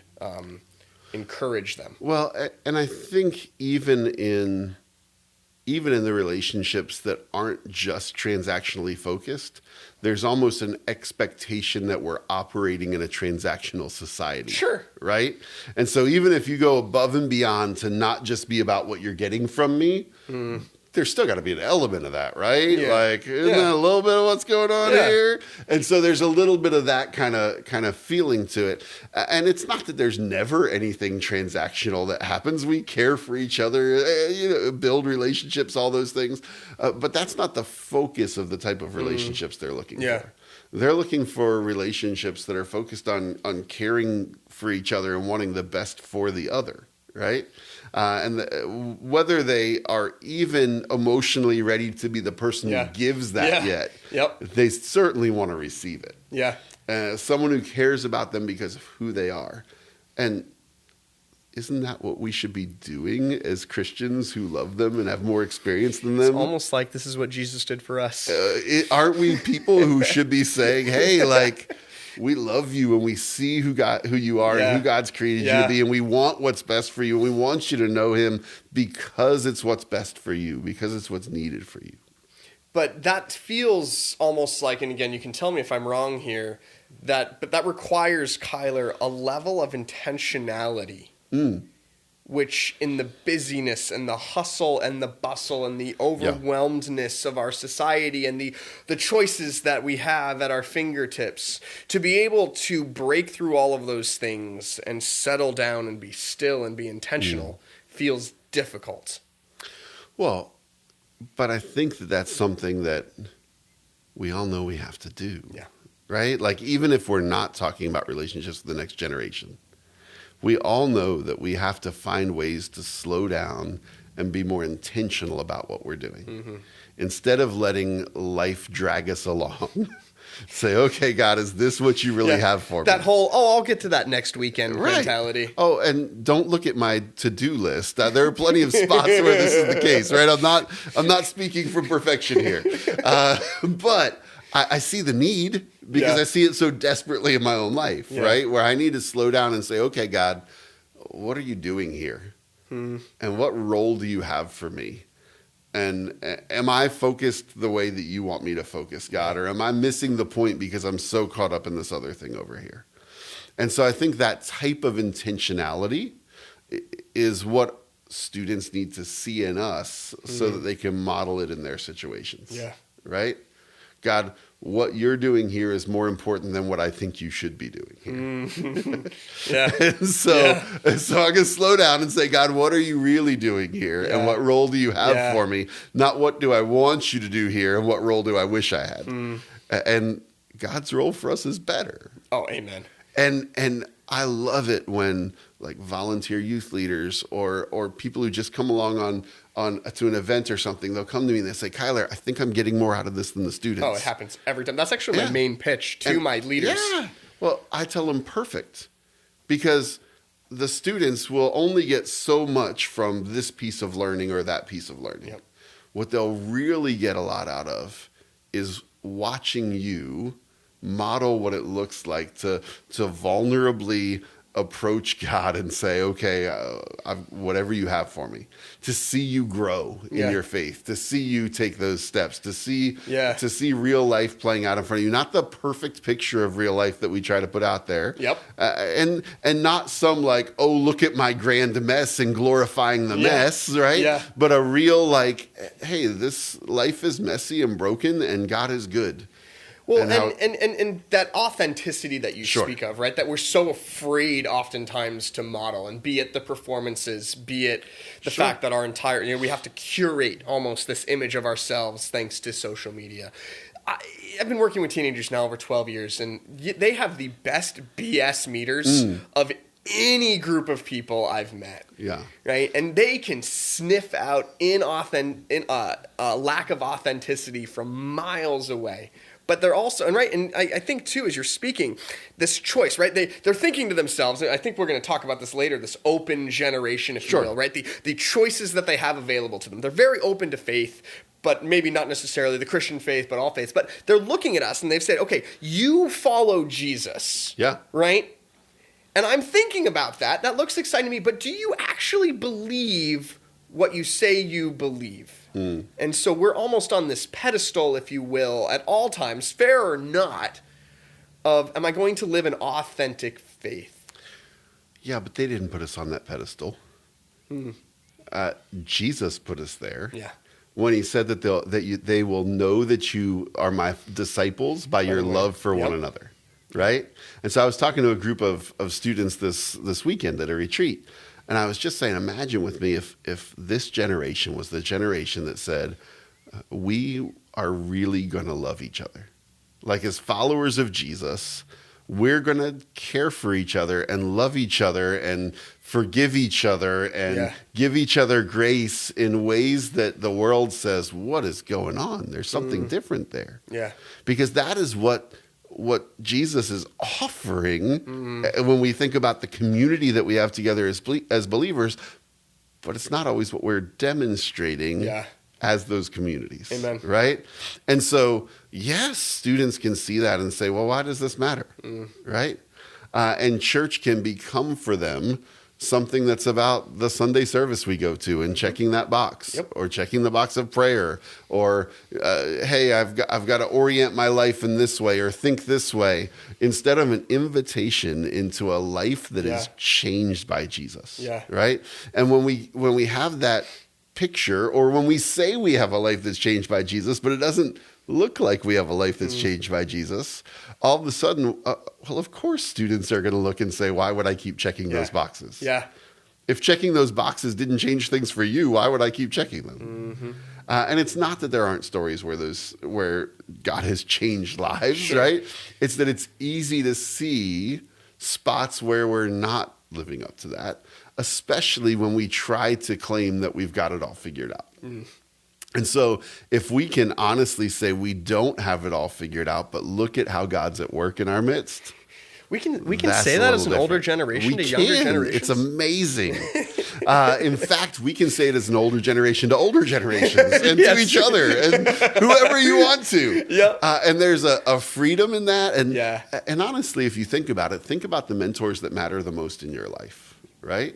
encourage them. Well, and I think even in the relationships that aren't just transactionally focused, there's almost an expectation that we're operating in a transactional society. Sure. Right? And so even if you go above and beyond to not just be about what you're getting from me, there's still got to be an element of that, right? Yeah. Like, isn't that a little bit of what's going on here? And so there's a little bit of that kind of feeling to it. And it's not that there's never anything transactional that happens. We care for each other, build relationships, all those things. But that's not the focus of the type of relationships they're looking for. They're looking for relationships that are focused on caring for each other and wanting the best for the other, right? Whether they are even emotionally ready to be the person who gives that yet, they certainly want to receive it. Yeah. Someone who cares about them because of who they are. And isn't that what we should be doing as Christians who love them and have more experience than them? It's almost like this is what Jesus did for us. Aren't we people who should be saying, hey, like, we love you and we see who you are and who God's created you to be, and we want what's best for you, and we want you to know him because it's what's best for you, because it's what's needed for you. But that feels almost like, and again, you can tell me if I'm wrong here, but that requires, Kyler, a level of intentionality, which in the busyness and the hustle and the bustle and the overwhelmedness of our society and the choices that we have at our fingertips, to be able to break through all of those things and settle down and be still and be intentional feels difficult. Well, but I think that that's something that we all know we have to do. Yeah. Right? Like, even if we're not talking about relationships with the next generation, we all know that we have to find ways to slow down and be more intentional about what we're doing. Instead of letting life drag us along, say, okay, God, is this what you really have for me? That whole, I'll get to that next weekend mentality. Oh, and don't look at my to-do list. There are plenty of spots where this is the case, right? I'm not speaking from perfection here. But I see the need because I see it so desperately in my own life, right? Where I need to slow down and say, okay, God, what are you doing here? And what role do you have for me? And am I focused the way that you want me to focus, God? Or am I missing the point because I'm so caught up in this other thing over here? And so I think that type of intentionality is what students need to see in us so that they can model it in their situations. Yeah. Right? God, what you're doing here is more important than what I think you should be doing here. And so I can slow down and say, God, what are you really doing here? And what role do you have for me? Not what do I want you to do here, and what role do I wish I had? And God's role for us is better. Oh, amen. And I love it when, like, volunteer youth leaders or people who just come along on to an event or something, they'll come to me and they say, Kyler, I think I'm getting more out of this than the students. Oh, it happens every time. That's actually my main pitch to my leaders. Yeah. Well, I tell them perfect, because the students will only get so much from this piece of learning or that piece of learning. Yep. What they'll really get a lot out of is watching you model what it looks like to vulnerably approach God and say, okay, whatever you have for me, to see you grow in your faith, to see you take those steps, to see real life playing out in front of you, not the perfect picture of real life that we try to put out there. Yep. And not some like, oh, look at my grand mess and glorifying the mess, right? Yeah. But a real like, hey, this life is messy and broken and God is good. Well, and that authenticity that you speak of, right? That we're so afraid oftentimes to model, and be it the performances, be it the fact that our entire, we have to curate almost this image of ourselves thanks to social media. I've been working with teenagers now over 12 years, and they have the best BS meters of any group of people I've met. Yeah. Right? And they can sniff out lack of authenticity from miles away. But they're also, and I think too, as you're speaking, this choice, right? They're thinking to themselves, and I think we're going to talk about this later, this open generation, if you will, right? The choices that they have available to them. They're very open to faith, but maybe not necessarily the Christian faith, but all faiths. But they're looking at us and they've said, okay, you follow Jesus. Yeah. Right? And I'm thinking about that. That looks exciting to me, but do you actually believe what you say you believe? And so we're almost on this pedestal, if you will, at all times, fair or not, of am I going to live an authentic faith? Yeah, but they didn't put us on that pedestal. Jesus put us there. Yeah. when he said that they will know that you are my disciples by your love for one another, right? And so I was talking to a group of students this weekend at a retreat, and I was just saying, imagine with me if this generation was the generation that said, we are really going to love each other. Like, as followers of Jesus, we're going to care for each other and love each other and forgive each other and give each other grace in ways that the world says, what is going on? There's something different there. Yeah. Because that is what Jesus is offering when we think about the community that we have together as believers, but it's not always what we're demonstrating as those communities. Amen. Right? And so, yes, students can see that and say, well, why does this matter? Right? And church can become for them something that's about the Sunday service we go to and checking that box, or checking the box of prayer, or, hey, I've got to orient my life in this way or think this way, instead of an invitation into a life that is changed by Jesus. Right? And when we have that picture, or when we say we have a life that's changed by Jesus, but it doesn't look like we have a life that's changed by Jesus, all of a sudden, well, of course, students are going to look and say, why would I keep checking those boxes? Yeah. If checking those boxes didn't change things for you, why would I keep checking them? And it's not that there aren't stories where God has changed lives, right? It's that it's easy to see spots where we're not living up to that, especially when we try to claim that we've got it all figured out. And so if we can honestly say we don't have it all figured out, but look at how God's at work in our midst. We can say that as an older generation to younger generations. It's amazing. In fact, we can say it as an older generation to older generations and to each other and whoever you want to. And there's a freedom in that. And honestly, if you think about it, think about the mentors that matter the most in your life, right?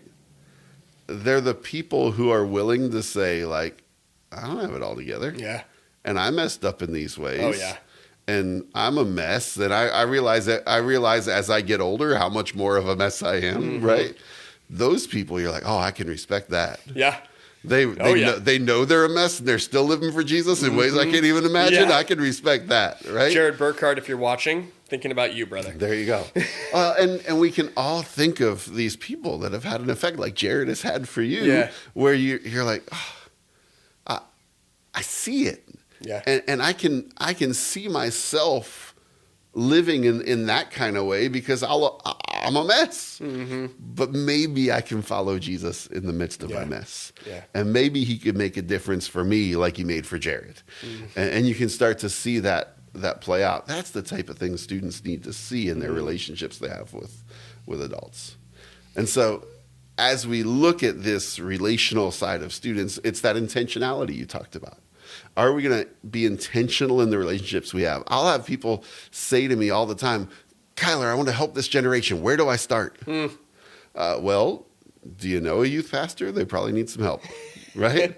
They're the people who are willing to say, like, I don't have it all together. Yeah. And I messed up in these ways. Oh, yeah. And I'm a mess. And I realize as I get older how much more of a mess I am, right? Those people, you're like, oh, I can respect that. Yeah. They know they're a mess and they're still living for Jesus in ways I can't even imagine. I can respect that, right? Jared Burkhardt, if you're watching, thinking about you, brother. There you go. And we can all think of these people that have had an effect like Jared has had for you, where you're like, oh, I see it. Yeah. And I can see myself living in that kind of way because I'm a mess. But maybe I can follow Jesus in the midst of my mess. Yeah. And maybe he could make a difference for me like he made for Jared. And you can start to see that play out. That's the type of thing students need to see in their relationships they have with adults. And so as we look at this relational side of students, it's that intentionality you talked about. Are we going to be intentional in the relationships we have? I'll have people say to me all the time, Kyler, I want to help this generation. Where do I start? Well, do you know a youth pastor? They probably need some help, right?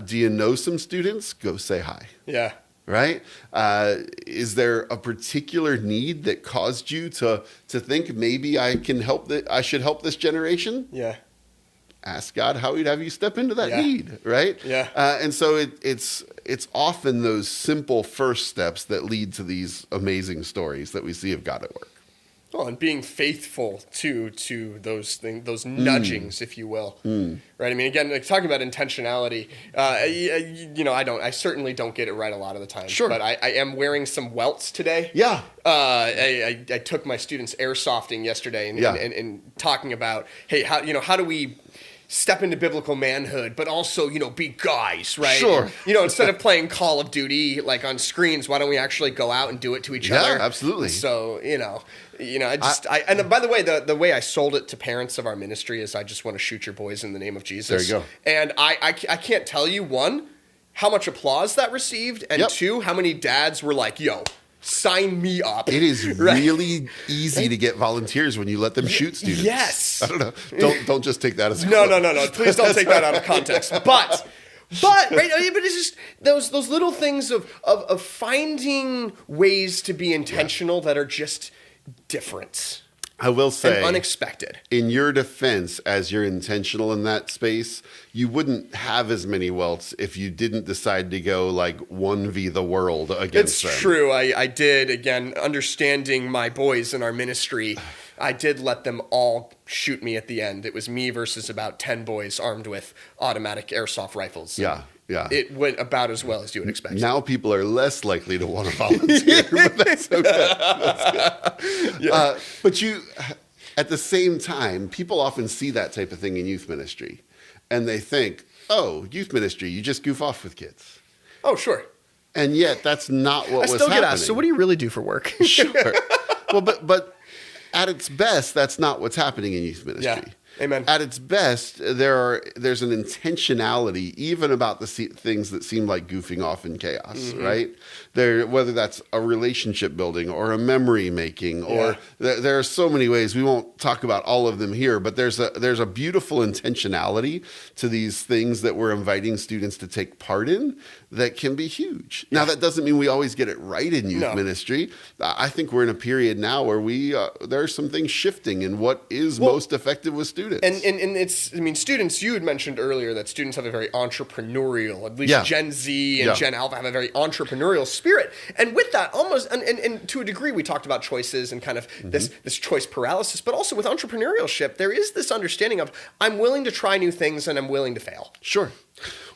Do you know some students? Go say hi. Yeah. Right? Is there a particular need that caused you to think maybe I should help this generation? Yeah. Ask God how he'd have you step into that need, right? Yeah. And so it's often those simple first steps that lead to these amazing stories that we see of God at work. Well, and being faithful to those things, those nudgings, if you will, right? I mean, again, like talking about intentionality, I certainly don't get it right a lot of the time. Sure. But I am wearing some welts today. Yeah. I took my students airsofting yesterday and talking about, hey, how do we step into biblical manhood, but also, be guys, right? Sure. And, instead of playing Call of Duty like on screens, why don't we actually go out and do it to each other? Yeah, absolutely. So, and by the way, the way I sold it to parents of our ministry is I just want to shoot your boys in the name of Jesus. There you go. And I can't tell you, one, how much applause that received, and two, how many dads were like, yo, sign me up. It is really easy to get volunteers when you let them shoot students. Yes. I don't know. Don't just take that as a No. Please don't take that out of context. But right, but it's just those little things of finding ways to be intentional that are just different. I will say, and unexpected. In your defense, as you're intentional in that space, you wouldn't have as many welts if you didn't decide to go like 1v the world against them. It's true. I did, again, understanding my boys in our ministry, I did let them all shoot me at the end. It was me versus about 10 boys armed with automatic airsoft rifles. Yeah. Yeah. It went about as well as you would expect. Now people are less likely to want to volunteer, but that's okay. That's good. Yeah. But at the same time, people often see that type of thing in youth ministry, and they think, oh, youth ministry, you just goof off with kids. Oh, sure. And yet that's not what was happening. I still get asked, so what do you really do for work? Sure. Well, but at its best, that's not what's happening in youth ministry. Yeah. Amen. At its best, there's an intentionality even about the things that seem like goofing off in chaos, right? Whether that's a relationship building or a memory making, or there are so many ways. We won't talk about all of them here, but there's a beautiful intentionality to these things that we're inviting students to take part in that can be huge. Now, that doesn't mean we always get it right in youth ministry. I think we're in a period now where there are some things shifting in what is most effective with students. And it's, students, you had mentioned earlier that students have a very entrepreneurial, at least Gen Z and Gen Alpha have a very entrepreneurial spirit. And with that, almost, and to a degree, we talked about choices and kind of this choice paralysis, but also with entrepreneurship, there is this understanding of, I'm willing to try new things and I'm willing to fail. Sure.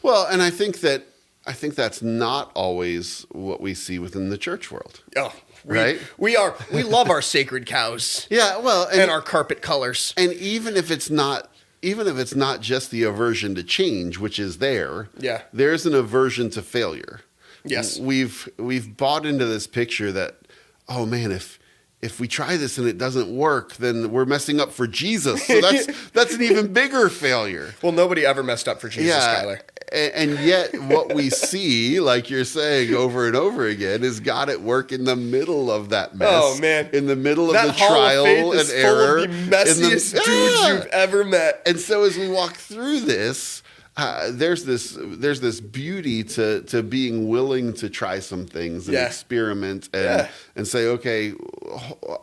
Well, and I think that's not always what we see within the church world. Oh, right? We love our sacred cows. Yeah, well, and our carpet colors. And even if it's not just the aversion to change, which is there's an aversion to failure. Yes. We've bought into this picture that, oh man, if we try this and it doesn't work, then we're messing up for Jesus. So that's an even bigger failure. Well, nobody ever messed up for Jesus, Kyler. And yet what we see, like you're saying over and over again, is God at work in the middle of that mess. Oh, man. In the middle of the trial and error. Full of the messiest dudes you've ever met. And so as we walk through this, there's this beauty to being willing to try some things and experiment and say, okay,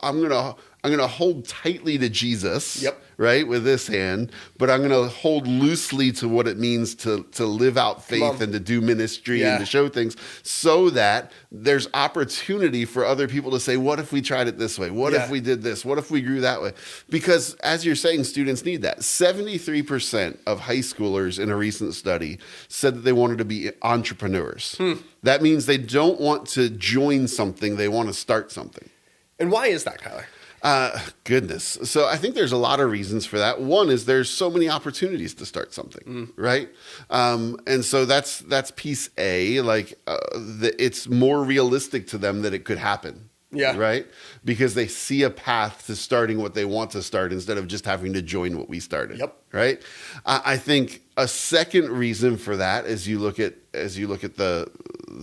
I'm gonna hold tightly to Jesus, right, with this hand, but I'm gonna hold loosely to what it means to live out faith and to do ministry and to show things, so that there's opportunity for other people to say, what if we tried it this way? What if we did this? What if we grew that way? Because as you're saying, students need that. 73% of high schoolers in a recent study said that they wanted to be entrepreneurs. That means they don't want to join something, they want to start something. And why is that, Kyler? Goodness. So I think there's a lot of reasons for that. One is there's so many opportunities to start something, right? And so that's piece A. Like it's more realistic to them that it could happen. Yeah. Right? Because they see a path to starting what they want to start instead of just having to join what we started. Yep. Right? I think a second reason for that, as you look at the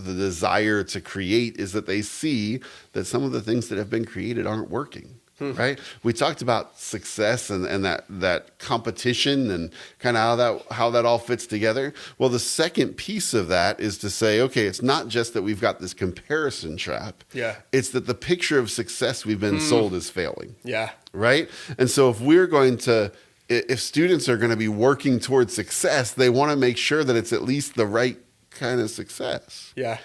desire to create, is that they see that some of the things that have been created aren't working. Right? We talked about success and that competition and kind of how that all fits together. Well, the second piece of that is to say, okay, it's not just that we've got this comparison trap. Yeah. It's that the picture of success we've been sold is failing. Yeah. Right? And so if students are going to be working towards success, they want to make sure that it's at least the right kind of success. Yeah.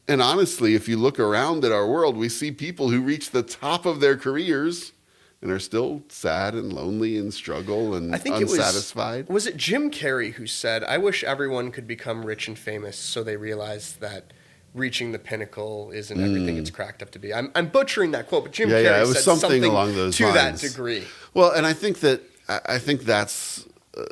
And honestly, if you look around at our world, we see people who reach the top of their careers and are still sad and lonely and struggle and unsatisfied. Was it Jim Carrey who said, I wish everyone could become rich and famous so they realize that reaching the pinnacle isn't everything it's cracked up to be. I'm butchering that quote, but Jim Carrey it was said something along those lines. That degree. Well, and I think that's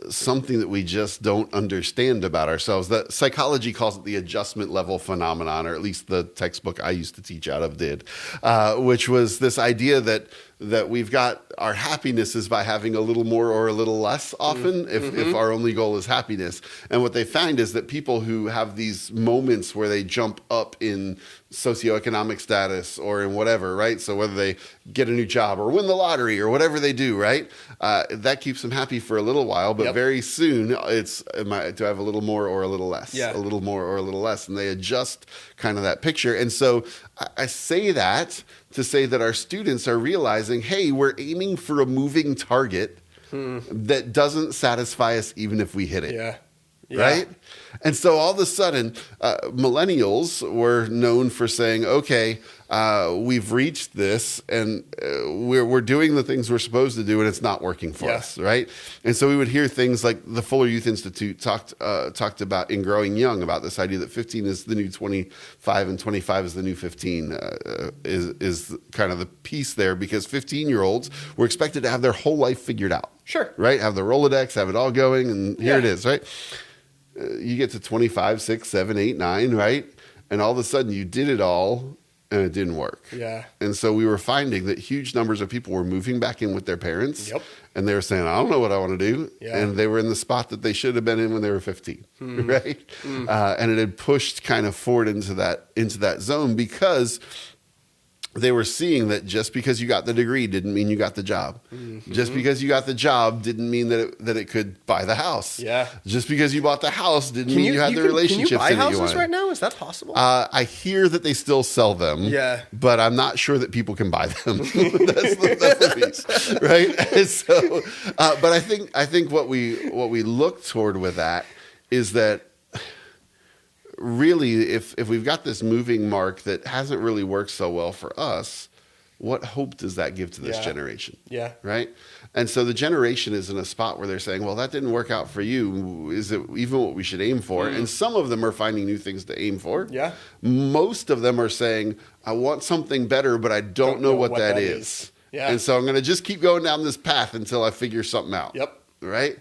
something that we just don't understand about ourselves. That psychology calls it the adjustment level phenomenon, or at least the textbook I used to teach out of did, which was this idea that we've got our happiness is by having a little more or a little less often if our only goal is happiness. And what they find is that people who have these moments where they jump up in socioeconomic status or in whatever, right? So whether they get a new job or win the lottery or whatever they do, right? That keeps them happy for a little while, but very soon do I have a little more or a little less? Yeah. A little more or a little less. And they adjust kind of that picture. And so I say that to say that our students are realizing, hey, we're aiming for a moving target that doesn't satisfy us even if we hit it. Yeah. Right? And so all of a sudden, millennials were known for saying, okay, we've reached this and we're doing the things we're supposed to do and it's not working for us, right? And so we would hear things like the Fuller Youth Institute talked about in Growing Young about this idea that 15 is the new 25 and 25 is the new 15 is kind of the piece there, because 15-year-olds were expected to have their whole life figured out. Sure. Right? Have the Rolodex, have it all going, and here it is, right? You get to 25, 6, 7, 8, 9, right? And all of a sudden you did it all and it didn't work. Yeah. And so we were finding that huge numbers of people were moving back in with their parents. Yep. And they were saying, I don't know what I want to do. Yeah. And they were in the spot that they should have been in when they were 15, right? And it had pushed kind of forward into that zone, because they were seeing that just because you got the degree didn't mean you got the job. Just because you got the job didn't mean that it could buy the house. Yeah. Just because you bought the house didn't mean you had the relationships that you wanted. Can you buy houses right now? Is that possible? I hear that they still sell them. Yeah. But I'm not sure that people can buy them. that's the piece, right? And so, but I think what we look toward with that is that, really, if we've got this moving mark that hasn't really worked so well for us, what hope does that give to this generation? Yeah. Right? And so the generation is in a spot where they're saying, well, that didn't work out for you. Is it even what we should aim for? And some of them are finding new things to aim for. Yeah. Most of them are saying, I want something better, but I don't know what that is. Yeah. And so I'm going to just keep going down this path until I figure something out. Yep. Right?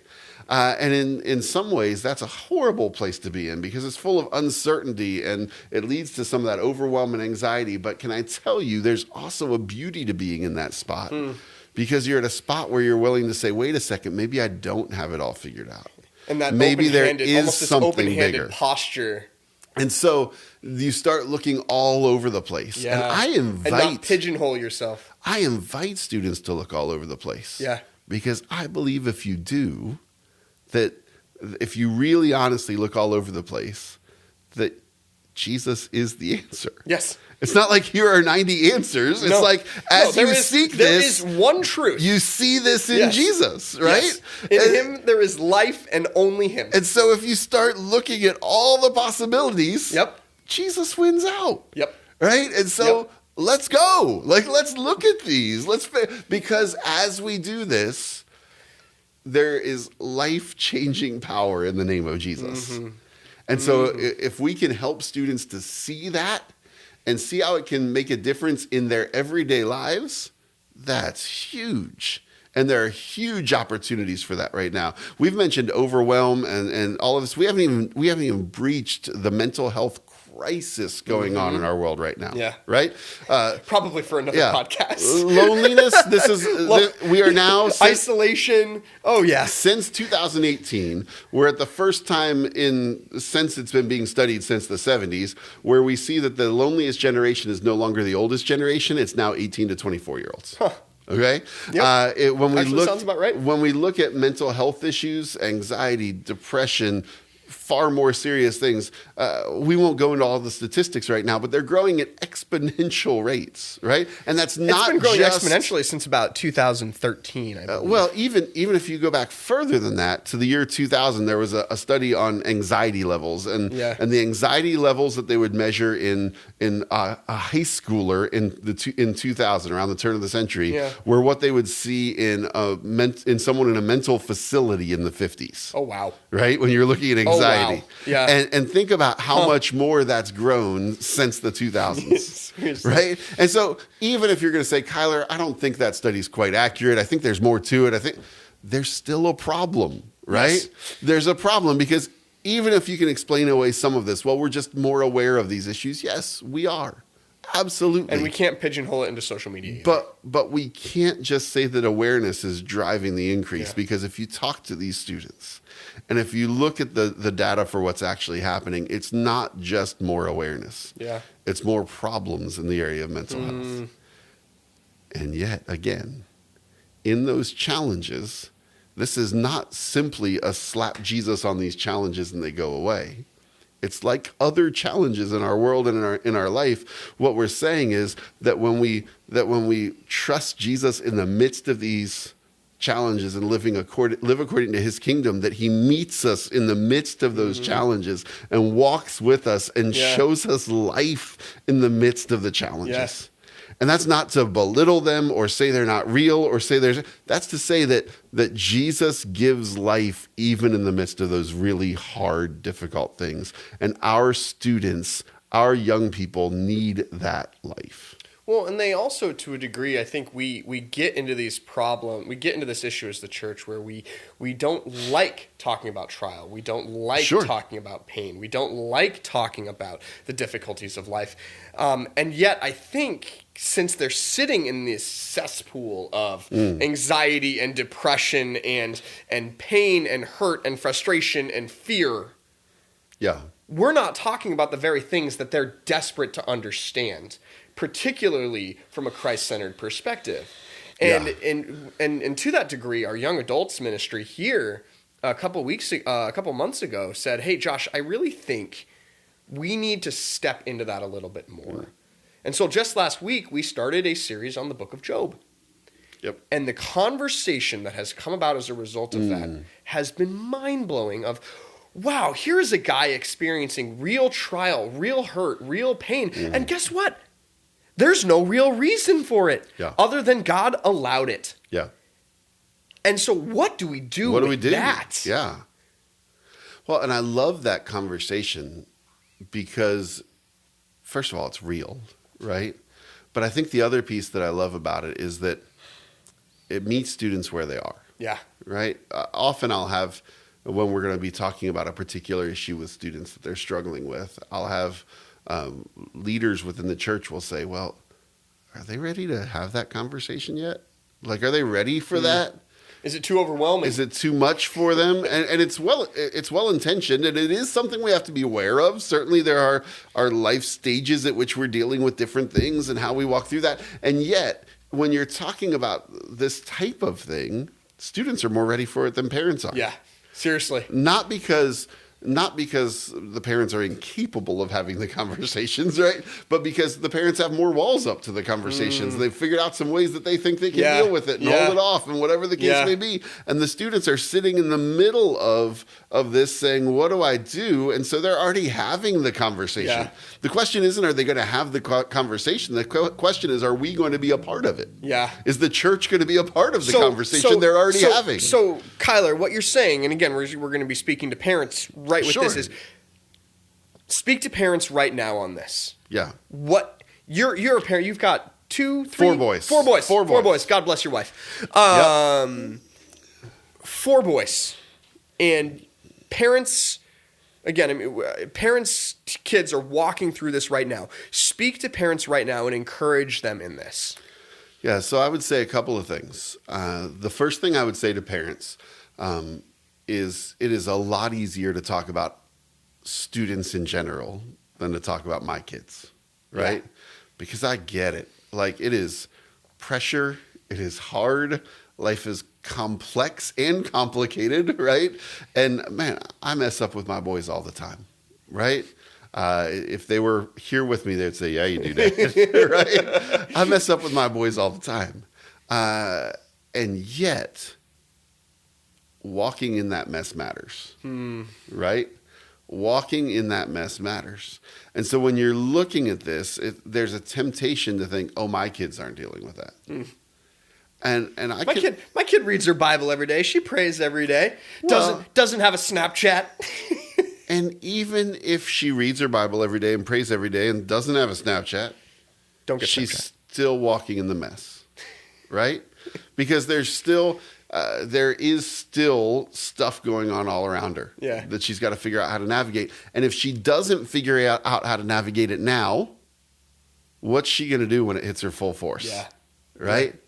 And in some ways, that's a horrible place to be in, because it's full of uncertainty and it leads to some of that overwhelm and anxiety. But can I tell you, there's also a beauty to being in that spot, because you're at a spot where you're willing to say, wait a second, maybe I don't have it all figured out. And that maybe there is almost this something open-handed bigger posture. And so you start looking all over the place. Yeah. And and not pigeonhole yourself. I invite students to look all over the place. Yeah. Because I believe if you do, that if you really honestly look all over the place, that Jesus is the answer. Yes. It's not like here are 90 answers. It's like as you seek this, there is one truth. You see this in Jesus, right? Yes. In him there is life, and only him. And so if you start looking at all the possibilities, Jesus wins out. Yep. Right? And so let's go. Let's look at these. Because as we do this, there is life-changing power in the name of Jesus. And so if we can help students to see that and see how it can make a difference in their everyday lives, that's huge. And there are huge opportunities for that right now. We've mentioned overwhelm and all of this. We haven't even breached the mental health crisis going on in our world right now. Yeah. Right? Probably for another podcast. Loneliness. We are now isolation. Oh yeah. Since 2018, we're at the first time since it's been being studied since the 70s, where we see that the loneliest generation is no longer the oldest generation. It's now 18 to 24-year-olds. Huh. Okay. Yep. Sounds about right. When we look at mental health issues, anxiety, depression, far more serious things. We won't go into all the statistics right now, but they're growing at exponential rates, right? And that's not it's been growing exponentially since about 2013, I believe. Well, even if you go back further than that, to the year 2000, there was a study on anxiety levels, and the anxiety levels that they would measure in a high schooler in 2000, around the turn of the century, were what they would see in someone in a mental facility in the 50s. Oh wow! Right, when you're looking at anxiety. Wow. Yeah. And think about how much more that's grown since the 2000s, right? And so even if you're going to say, Kyler, I don't think that study's quite accurate. I think there's more to it. I think there's still a problem, right? Yes. There's a problem, because even if you can explain away some of this, well, we're just more aware of these issues. Yes, we are. Absolutely. And we can't pigeonhole it into social media either. But we can't just say that awareness is driving the increase, because if you talk to these students and if you look at the data for what's actually happening, it's not just more awareness. Yeah. It's more problems in the area of mental health. And yet, again, in those challenges, this is not simply a slap Jesus on these challenges and they go away. It's like other challenges in our world and in our life. What we're saying is that when we trust Jesus in the midst of these challenges and live according to his kingdom, that he meets us in the midst of those challenges and walks with us and shows us life in the midst of the challenges. Yes. And that's not to belittle them or say they're not real or say that's to say that Jesus gives life even in the midst of those really hard, difficult things. And our students, our young people need that life. Well, and they also, to a degree, I think we get into this issue as the church where we don't like talking about trial. We don't like talking about pain. We don't like talking about the difficulties of life. And yet, I think since they're sitting in this cesspool of anxiety and depression and pain and hurt and frustration and fear, we're not talking about the very things that they're desperate to understand, particularly from a Christ-centered perspective. And to that degree, our young adults ministry here a couple months ago said, "Hey, Josh, I really think we need to step into that a little bit more." And so just last week, we started a series on the book of Job. Yep. And the conversation that has come about as a result of that has been mind-blowing of, wow, here is a guy experiencing real trial, real hurt, real pain. And guess what? There's no real reason for it other than God allowed it. Yeah. And so what do we do with that? Yeah. Well, and I love that conversation because, first of all, it's real, right? But I think the other piece that I love about it is that it meets students where they are. Yeah. Right? Often I'll have, when we're going to be talking about a particular issue with students that they're struggling with, I'll have leaders within the church will say, well, are they ready to have that conversation yet? Like, are they ready for that? Is it too overwhelming? Is it too much for them? And it's well intentioned, and it is something we have to be aware of. Certainly there are life stages at which we're dealing with different things and how we walk through that. And yet, when you're talking about this type of thing, students are more ready for it than parents are. Yeah, seriously. Not because the parents are incapable of having the conversations, right? But because the parents have more walls up to the conversations. They've figured out some ways that they think they can deal with it and hold it off and whatever the case may be. And the students are sitting in the middle of this saying, what do I do? And so they're already having the conversation. Yeah. The question isn't, are they going to have the conversation? The question is, are we going to be a part of it? Yeah. Is the church going to be a part of the conversation they're already having? So, Kyler, what you're saying, and again, we're going to be speaking to parents right with this, is speak to parents right now on this. Yeah. What you're a parent, you've got four boys. God bless your wife. 4 boys. And parents, again, I mean, parents, kids are walking through this right now. Speak to parents right now and encourage them in this. Yeah, so I would say a couple of things. The first thing I would say to parents is it is a lot easier to talk about students in general than to talk about my kids, right? Yeah. Because I get it. Like, it is pressure. It is hard. Life is complex and complicated, right? And man, I mess up with my boys all the time, right? If they were here with me, they'd say, yeah, you do, Dad, right? I mess up with my boys all the time. And yet, walking in that mess matters, right? Walking in that mess matters. And so when you're looking at this, there's a temptation to think, oh, my kids aren't dealing with that. And my kid reads her Bible every day. She prays every day. Doesn't have a Snapchat. And even if she reads her Bible every day and prays every day and doesn't have a Snapchat, she's still walking in the mess, right? Because there is still stuff going on all around her that she's got to figure out how to navigate. And if she doesn't figure out how to navigate it now, what's she going to do when it hits her full force? Yeah. Right? Yeah.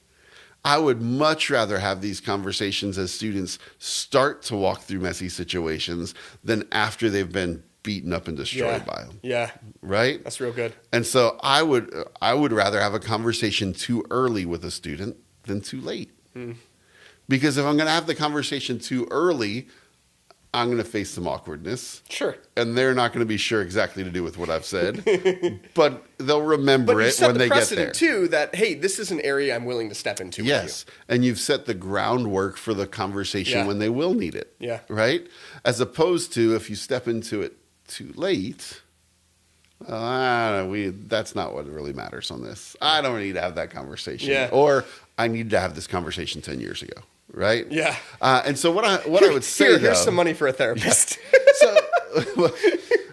I would much rather have these conversations as students start to walk through messy situations than after they've been beaten up and destroyed by them. Yeah. Right? That's real good. And so I would rather have a conversation too early with a student than too late. Because if I'm going to have the conversation too early, I'm going to face some awkwardness. Sure. And they're not going to be sure exactly to do with what I've said, but they'll remember it when they get there. Too, that, hey, this is an area I'm willing to step into. Yes. And you've set the groundwork for the conversation when they will need it. Yeah. Right? As opposed to if you step into it too late, that's not what really matters on this. I don't need to have that conversation. Yeah. Or I need to have this conversation 10 years ago. Right? Yeah. And so what I would say, here's some money for a therapist. So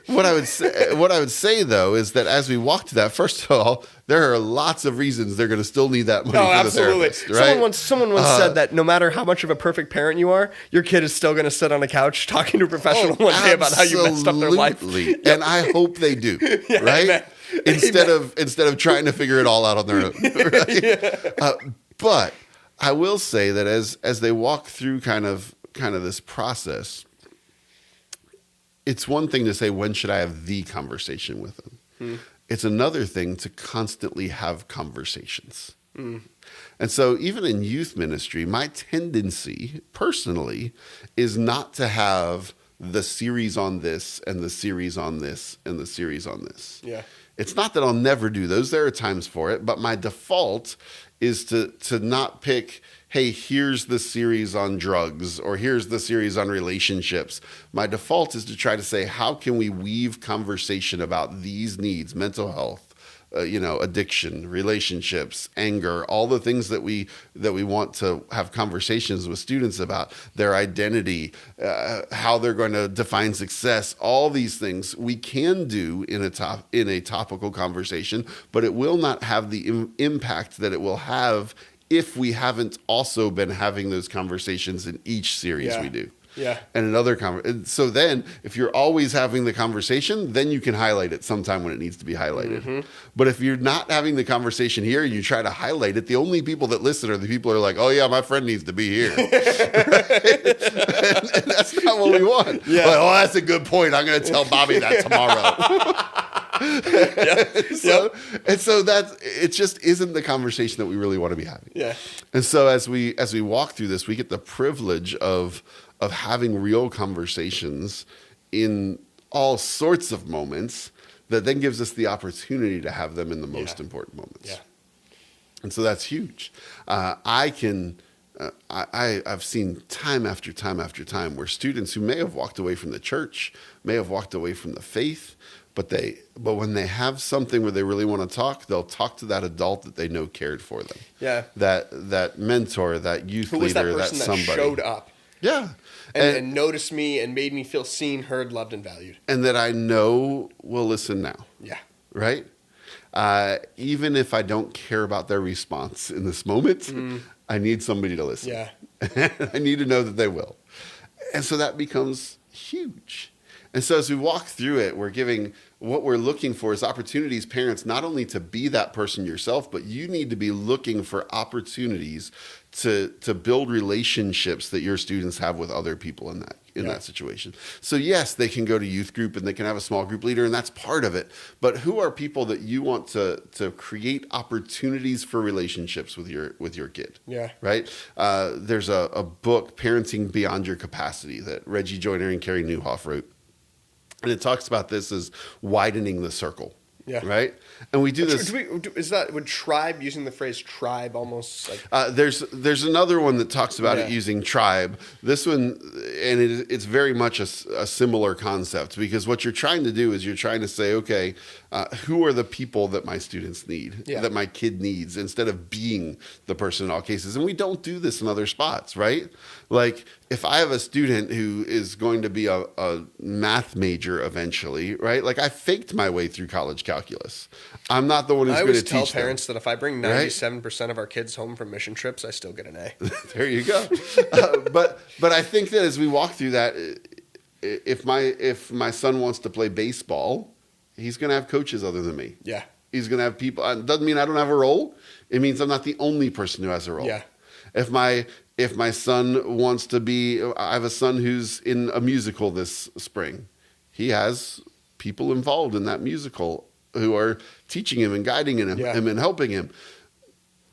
what I would say though is that as we walk to that, first of all, there are lots of reasons they're going to still need that money for the therapist. Right? Someone once said that no matter how much of a perfect parent you are, your kid is still going to sit on a couch talking to a professional one day about how you messed up their life. And I hope they do. Right? Amen. Instead of trying to figure it all out on their own. Right? But I will say that as they walk through kind of this process, it's one thing to say, when should I have the conversation with them? It's another thing to constantly have conversations. And so even in youth ministry, my tendency personally is not to have the series on this and the series on this and the series on this. Yeah. It's not that I'll never do those. There are times for it, but my default is to not pick, hey, here's the series on drugs or here's the series on relationships. My default is to try to say, how can we weave conversation about these needs, mental health, addiction, relationships, anger, all the things that we want to have conversations with students about, their identity, how they're going to define success, all these things we can do in a topical conversation, but it will not have the impact that it will have if we haven't also been having those conversations in each series we do. Yeah. And another so then if you're always having the conversation, then you can highlight it sometime when it needs to be highlighted. But if you're not having the conversation here and you try to highlight it, the only people that listen are the people who are like, oh yeah, my friend needs to be here. Right? and that's not what we want. Yeah. Like, oh, that's a good point. I'm going to tell Bobby that tomorrow. And so that it just isn't the conversation that we really want to be having. Yeah. And so as we walk through this, we get the privilege of having real conversations in all sorts of moments that then gives us the opportunity to have them in the most important moments. Yeah. And so that's huge. I've seen time after time after time where students who may have walked away from the church, may have walked away from the faith, but when they have something where they really want to talk, they'll talk to that adult that they know cared for them. Yeah. That mentor, that youth leader, that somebody. That showed up. Yeah. And noticed me and made me feel seen, heard, loved, and valued. And that I know will listen now. Yeah. Right? Even if I don't care about their response in this moment, I need somebody to listen. Yeah. I need to know that they will. And so that becomes huge. And so as we walk through it, what we're looking for is opportunities, parents, not only to be that person yourself, but you need to be looking for opportunities to build relationships that your students have with other people in that situation. So yes, they can go to youth group and they can have a small group leader, and that's part of it. But who are people that you want to create opportunities for relationships with your kid? Yeah. Right? There's a book, Parenting Beyond Your Capacity, that Reggie Joyner and Carrie Newhoff wrote. And it talks about this as widening the circle. Yeah. Right? And we do this. Would tribe, using the phrase tribe, almost like. There's another one that talks about it using tribe. This one, and it's very much a similar concept, because what you're trying to do is you're trying to say, okay, who are the people that my students need, that my kid needs, instead of being the person in all cases. And we don't do this in other spots, right? Like, if I have a student who is going to be a math major eventually, right? Like, I faked my way through college calculus. I'm not the one who's going to teach them. I always tell parents that if I bring 97% of our kids home from mission trips, I still get an A. There you go. But I think that as we walk through that, if my son wants to play baseball, he's going to have coaches other than me. Yeah. He's going to have people. It doesn't mean I don't have a role. It means I'm not the only person who has a role. Yeah. If my son wants to be, I have a son who's in a musical this spring. He has people involved in that musical who are teaching him and guiding him and helping him.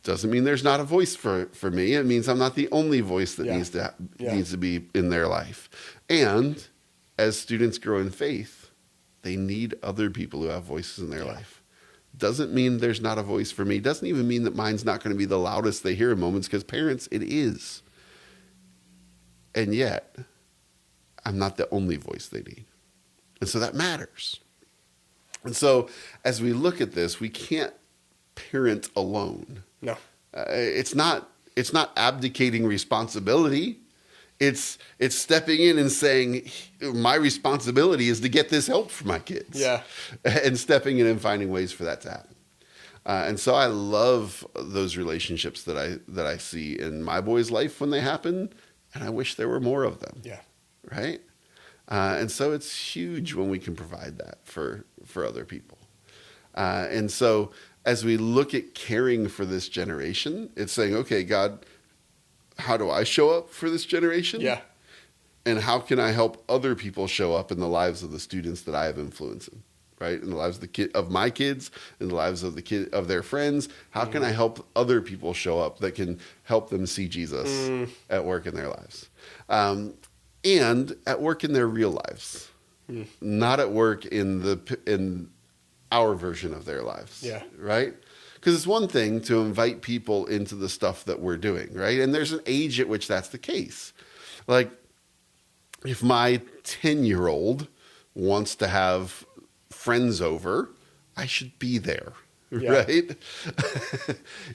Doesn't mean there's not a voice for me. It means I'm not the only voice that needs to be in their life. And as students grow in faith, they need other people who have voices in their life. Doesn't mean there's not a voice for me. Doesn't even mean that mine's not going to be the loudest they hear in moments, because parents, it is. And yet, I'm not the only voice they need. And so that matters. And so as we look at this, we can't parent alone. No. It's not abdicating responsibility. It's stepping in and saying, my responsibility is to get this help for my kids. Yeah. And stepping in and finding ways for that to happen. And so I love those relationships that I see in my boys' life when they happen, and I wish there were more of them. Yeah. Right? And so it's huge when we can provide that for other people. And so as we look at caring for this generation, it's saying, okay, God, how do I show up for this generation? Yeah. And how can I help other people show up in the lives of the students that I have influence in, right? In the lives of my kids, in the lives of of their friends. How can I help other people show up that can help them see Jesus at work in their lives? And at work in their real lives, not at work in our version of their lives. Yeah. Right? Because it's one thing to invite people into the stuff that we're doing, right? And there's an age at which that's the case. Like, if my 10-year-old wants to have friends over, I should be there, right?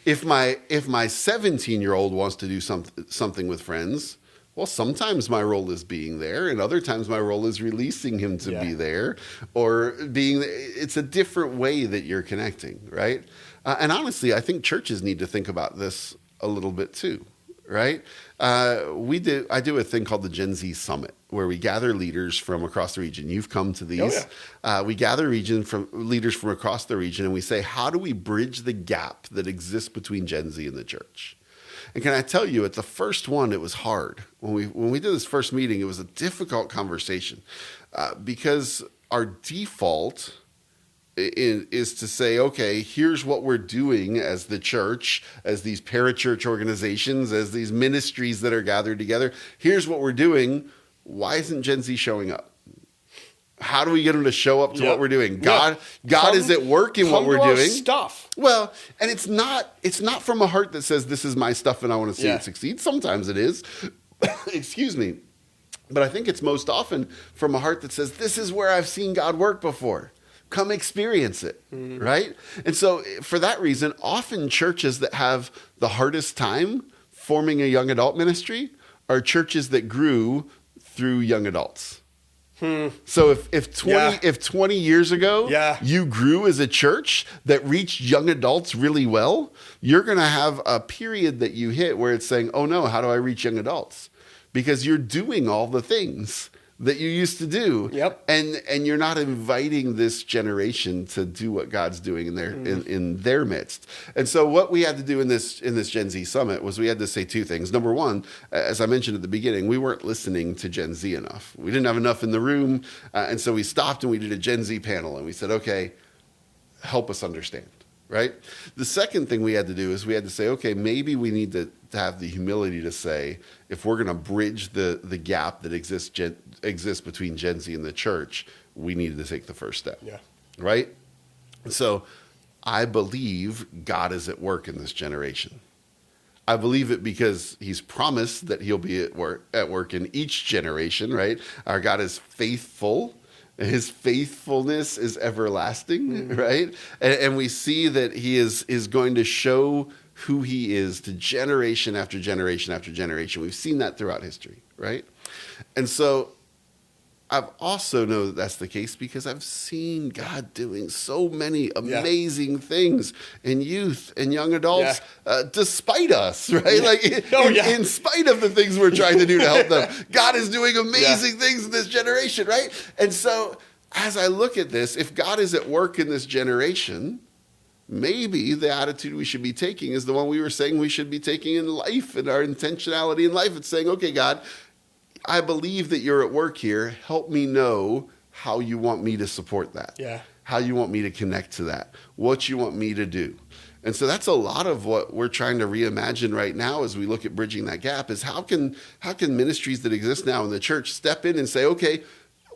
If my 17-year-old wants to do something with friends, well, sometimes my role is being there, and other times my role is releasing him to be there, or it's a different way that you're connecting, right? And honestly, I think churches need to think about this a little bit too, right? I do a thing called the Gen Z Summit, where we gather leaders from across the region. You've come to these. We gather leaders from across the region, and we say, how do we bridge the gap that exists between Gen Z and the church? And can I tell you, at the first one, it was hard. When we did this first meeting, it was a difficult conversation because our default is to say, okay, here's what we're doing as the church, as these parachurch organizations, as these ministries that are gathered together. Here's what we're doing. Why isn't Gen Z showing up? How do we get them to show up to what we're doing? God is at work in what we're doing. Stuff. Well, and it's not from a heart that says, this is my stuff and I want to see it succeed. Sometimes it is. Excuse me. But I think it's most often from a heart that says, this is where I've seen God work before. Come experience it, right? And so for that reason, often churches that have the hardest time forming a young adult ministry are churches that grew through young adults. So if 20 years ago you grew as a church that reached young adults really well, you're going to have a period that you hit where it's saying, oh no, how do I reach young adults? Because you're doing all the things that you used to do. And you're not inviting this generation to do what God's doing in their midst. And so what we had to do in this Gen Z Summit was we had to say two things. Number one, as I mentioned at the beginning, we weren't listening to Gen Z enough. We didn't have enough in the room. And so we stopped and we did a Gen Z panel and we said, okay, help us understand. Right? The second thing we had to do is we had to say, okay, maybe we need to have the humility to say, if we're going to bridge the gap that exists between Gen Z and the church, we needed to take the first step. Right? So I believe God is at work in this generation. I believe it because he's promised that he'll be at work in each generation, right? Our God is faithful. His faithfulness is everlasting, right? And we see that he is going to show who he is to generation after generation after generation. We've seen that throughout history, right? And so I've also know that that's the case because I've seen God doing so many amazing things in youth and young adults, despite us, right? Like in spite of the things we're trying to do to help them, God is doing amazing things in this generation, right? And so as I look at this, if God is at work in this generation, maybe the attitude we should be taking is the one we were saying we should be taking in life, and our intentionality in life. It's saying, okay, God, I believe that you're at work here. Help me know how you want me to support that. How you want me to connect to that. What you want me to do. And so that's a lot of what we're trying to reimagine right now as we look at bridging that gap is how can ministries that exist now in the church step in and say, okay,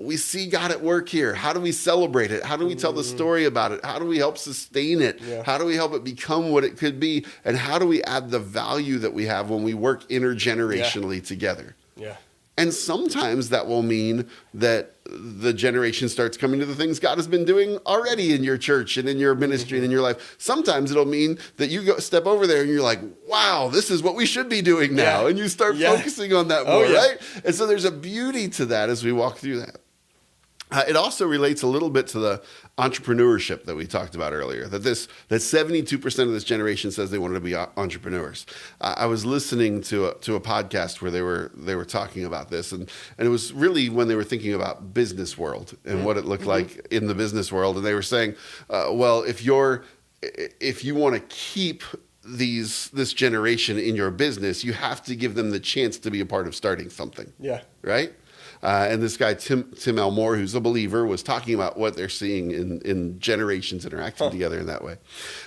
we see God at work here. How do we celebrate it? How do we tell the story about it? How do we help sustain it? Yeah. How do we help it become what it could be? And how do we add the value that we have when we work intergenerationally together? Yeah. And sometimes that will mean that the generation starts coming to the things God has been doing already in your church and in your ministry and in your life. Sometimes it'll mean that you go step over there and you're like, wow, this is what we should be doing now. And you start focusing on that more, right? And so there's a beauty to that as we walk through that. It also relates a little bit to the entrepreneurship that we talked about earlier, that 72% of this generation says they wanted to be entrepreneurs. I was listening to a podcast where they were talking about this, and it was really when they were thinking about business world and what it looked like in the business world. And they were saying, well, if you want to keep this generation in your business, you have to give them the chance to be a part of starting something. Yeah. Right? And this guy, Tim Elmore, who's a believer, was talking about what they're seeing in generations interacting together in that way.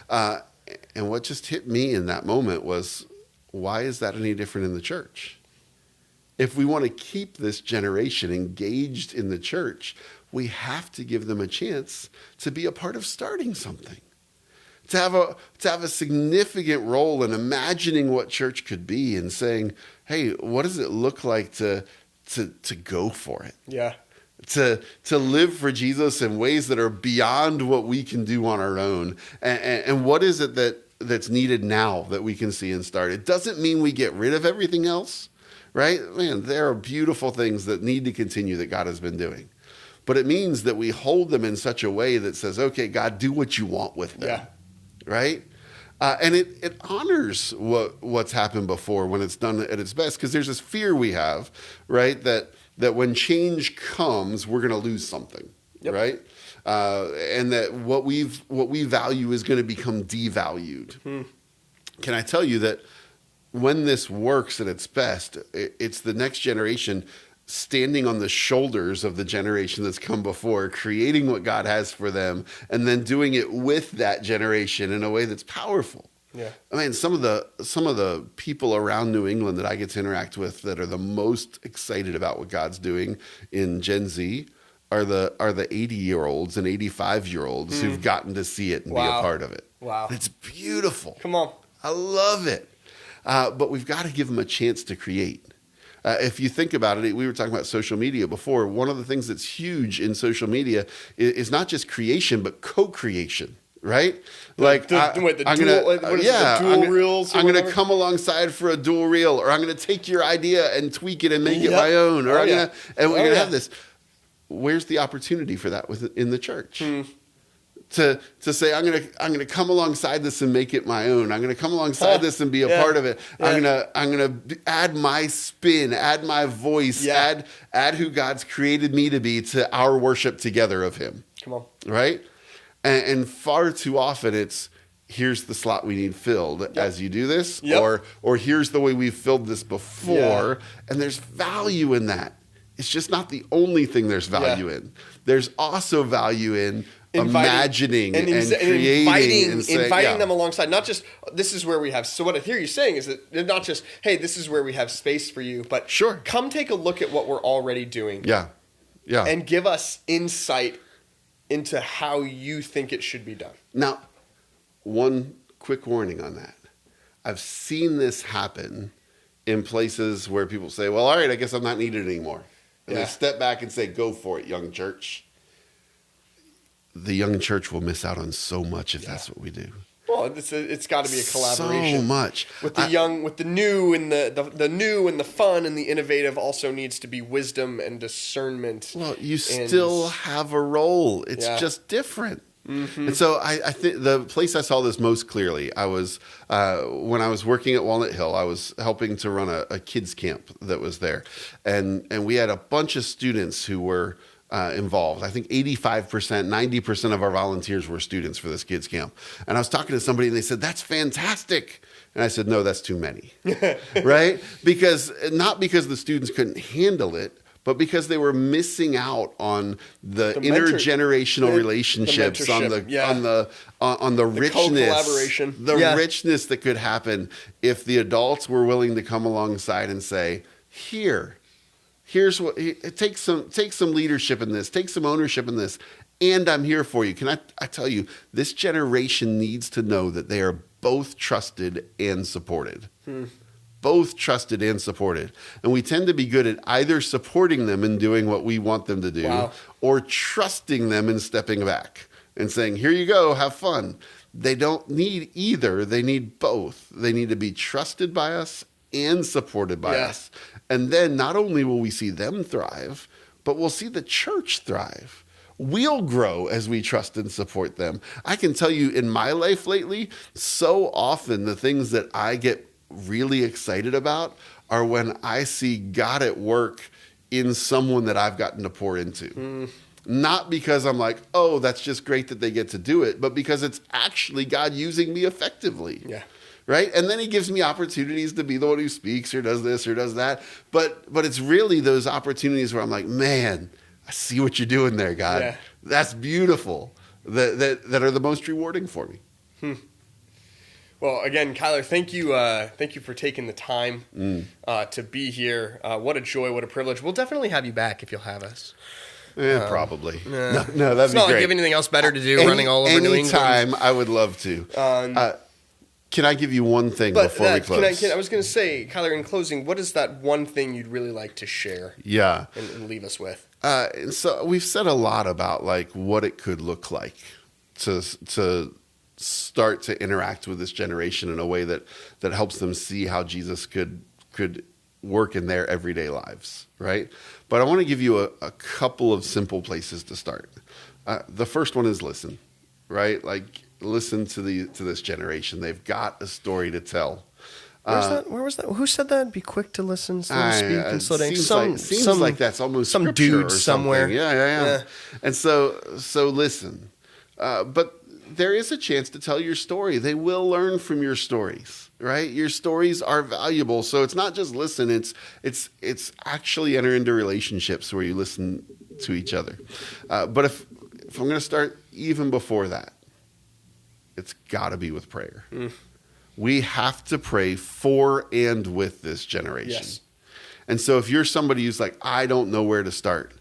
And what just hit me in that moment was, why is that any different in the church? If we want to keep this generation engaged in the church, we have to give them a chance to be a part of starting something. To have a significant role in imagining what church could be and saying, hey, what does it look like to go for it? Yeah. To live for Jesus in ways that are beyond what we can do on our own. And what is it that's needed now that we can see and start? It doesn't mean we get rid of everything else, right? Man, there are beautiful things that need to continue that God has been doing. But it means that we hold them in such a way that says, okay, God, do what you want with them. Yeah. Right? And it honors what's happened before when it's done at its best, because there's this fear we have, right, that when change comes, we're going to lose something, right? And that what we value is going to become devalued. Can I tell you that when this works at its best, it's the next generation standing on the shoulders of the generation that's come before, creating what God has for them, and then doing it with that generation in a way that's powerful. Yeah. I mean, some of the people around New England that I get to interact with that are the most excited about what God's doing in Gen Z are the 80-year-olds and 85-year-olds who've gotten to see it and be a part of it. Wow. It's beautiful. Come on. I love it. But we've got to give them a chance to create. If you think about it, we were talking about social media before. One of the things that's huge in social media is not just creation, but co-creation, right? Like, the dual reels. I'm going to come alongside for a dual reel, or I'm going to take your idea and tweak it and make it my own, or we're going to have this. Where's the opportunity for that in the church? To say, I'm gonna come alongside this and make it my own. I'm gonna come alongside this and be a part of it. I'm gonna add my spin, add my voice, add who God's created me to be to our worship together of Him. Come on, right? And far too often it's, here's the slot we need filled as you do this, or here's the way we've filled this before, and there's value in that. It's just not the only thing there's value in. There's also value in imagining and creating and inviting them alongside. Not just, this is where we have, so what I hear you saying is that not just, hey, this is where we have space for you, but come take a look at what we're already doing. Yeah. And give us insight into how you think it should be done. Now, one quick warning on that. I've seen this happen in places where people say, well, all right, I guess I'm not needed anymore. And they step back and say, go for it, young church. The young church will miss out on so much if that's what we do. Well, it's got to be a collaboration. So much with the young, with the new, and the new and the fun and the innovative. Also needs to be wisdom and discernment. Well, you still have a role. It's just different. Mm-hmm. And so I think the place I saw this most clearly, I was when I was working at Walnut Hill, I was helping to run a kids camp that was there, and we had a bunch of students who were involved. I think 85%, 90% of our volunteers were students for this kids camp. And I was talking to somebody and they said, that's fantastic. And I said, no, that's too many, right? Not because the students couldn't handle it, but because they were missing out on the intergenerational relationships, on the richness, richness that could happen if the adults were willing to come alongside and say, here's what, take some leadership in this, take some ownership in this, and I'm here for you. Can I tell you, this generation needs to know that they are both trusted and supported. Both trusted and supported. And we tend to be good at either supporting them and doing what we want them to do, or trusting them and stepping back and saying, here you go, have fun. They don't need either. They need both. They need to be trusted by us and supported by us. And then not only will we see them thrive, but we'll see the church thrive. We'll grow as we trust and support them. I can tell you in my life lately, so often the things that I get really excited about are when I see God at work in someone that I've gotten to pour into. Not because I'm like, oh, that's just great that they get to do it, but because it's actually God using me effectively. Right? And then he gives me opportunities to be the one who speaks or does this or does that. But it's really those opportunities where I'm like, man, I see what you're doing there, God. That's beautiful. That are the most rewarding for me. Well, again, Kyler, thank you for taking the time to be here. What a joy, what a privilege. We'll definitely have you back if you'll have us. Probably. No, that'd it's be not great. Like you have anything else better to do, running all over New England. Anytime, I would love to. Can I give you one thing before we close? I was going to say, Kyler, in closing, what is that one thing you'd really like to share? And leave us with? And so we've said a lot about like what it could look like to start to interact with this generation in a way that helps them see how Jesus could work in their everyday lives, right? But I want to give you a couple of simple places to start. The first one is listen, right? Like listen to this generation. They've got a story to tell. Where was that? Who said that? Be quick to listen, slow to speak, and slow down. Seems like that's almost some dude somewhere. Yeah. And so listen. But there is a chance to tell your story. They will learn from your stories, right? Your stories are valuable. So it's not just listen. It's actually enter into relationships where you listen to each other. But if I'm going to start even before that, it's got to be with prayer. We have to pray for and with this generation. And so if you're somebody who's like, I don't know where to start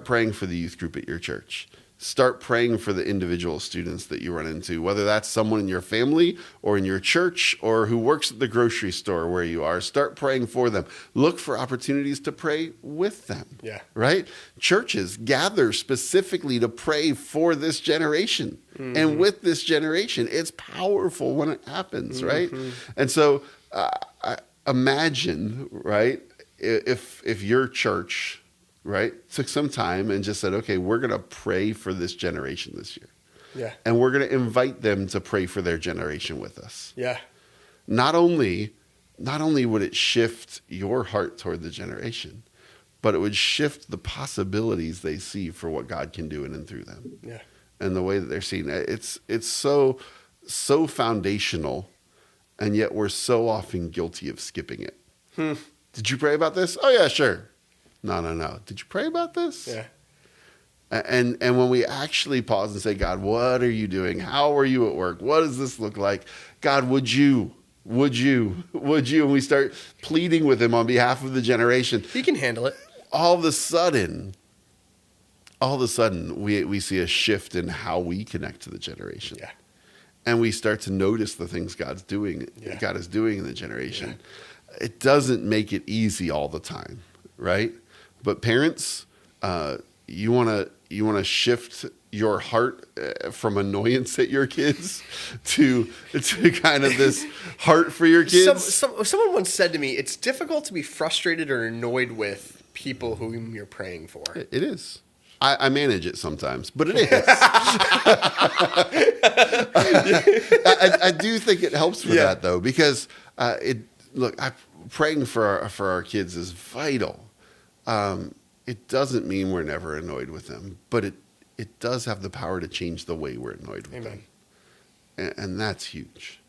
praying for the youth group at your church. Start praying for the individual students that you run into, whether that's someone in your family or in your church or who works at the grocery store where you are. Start praying for them. Look for opportunities to pray with them. Right? Churches gather specifically to pray for this generation and with this generation. It's powerful when it happens, right? And so imagine, right, if your church, right, took some time and just said, okay, we're going to pray for this generation this year. And we're going to invite them to pray for their generation with us. Not only would it shift your heart toward the generation, but it would shift the possibilities they see for what God can do in and through them. And the way that they're seeing it. It's so foundational, and yet we're so often guilty of skipping it. Did you pray about this? Oh, yeah, sure. No. Did you pray about this? And when we actually pause and say, God, what are you doing? How are you at work? What does this look like? God, would you? And we start pleading with him on behalf of the generation. He can handle it. All of a sudden, we see a shift in how we connect to the generation. And we start to notice the things God is doing in the generation. It doesn't make it easy all the time, right? But parents, you want to shift your heart from annoyance at your kids to kind of this heart for your kids. Someone once said to me, it's difficult to be frustrated or annoyed with people whom you're praying for. It is. I manage it sometimes, but it is. I do think it helps with that though, because praying for our kids is vital. It doesn't mean we're never annoyed with them, but it does have the power to change the way we're annoyed with them. And that's huge.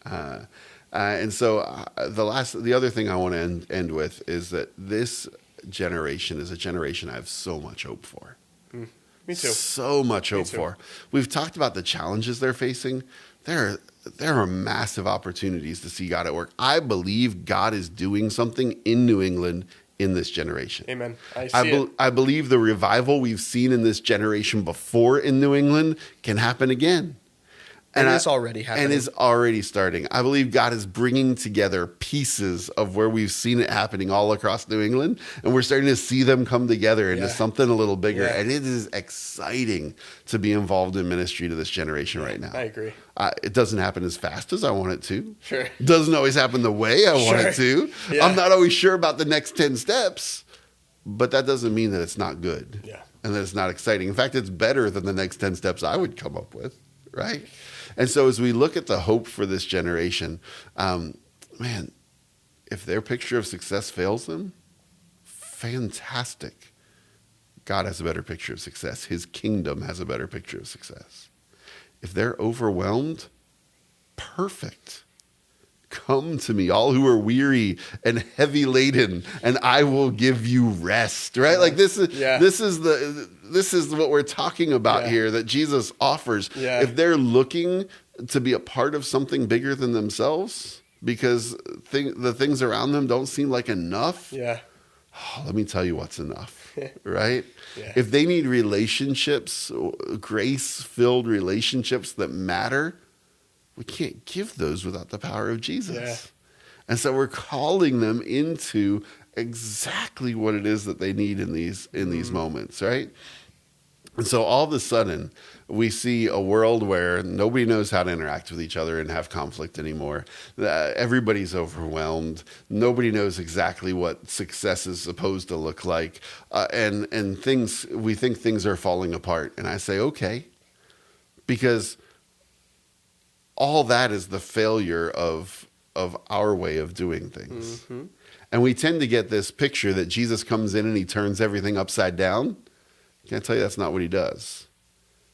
And so the other thing I want to end with is that this generation is a generation I have so much hope for. Me too. So much hope for. We've talked about the challenges they're facing. There are massive opportunities to see God at work. I believe God is doing something in New England in this generation. Amen. I believe the revival we've seen in this generation before in New England can happen again. And it's already happening. And is already starting. I believe God is bringing together pieces of where we've seen it happening all across New England, and we're starting to see them come together into something a little bigger. Yeah. And it is exciting to be involved in ministry to this generation right now. I agree. It doesn't happen as fast as I want it to. Sure. It doesn't always happen the way I want it to. Yeah. I'm not always sure about the next 10 steps, but that doesn't mean that it's not good. Yeah. And that it's not exciting. In fact, it's better than the next 10 steps I would come up with, right? And so as we look at the hope for this generation, man, if their picture of success fails them, fantastic. God has a better picture of success. His kingdom has a better picture of success. If they're overwhelmed, perfect. Come to me, all who are weary and heavy laden, and I will give you rest. Right? Like this is what we're talking about here that Jesus offers. Yeah. If they're looking to be a part of something bigger than themselves because the things around them don't seem like enough. Yeah. Let me tell you what's enough. Right? Yeah. If they need relationships, grace-filled relationships that matter, we can't give those without the power of Jesus. Yeah. And so we're calling them into exactly what it is that they need in these moments, right? And so all of a sudden, we see a world where nobody knows how to interact with each other and have conflict anymore. Everybody's overwhelmed. Nobody knows exactly what success is supposed to look like. And we think things are falling apart. And I say, okay, because all that is the failure of our way of doing things. Mm-hmm. And we tend to get this picture that Jesus comes in and he turns everything upside down. Can I tell you that's not what he does?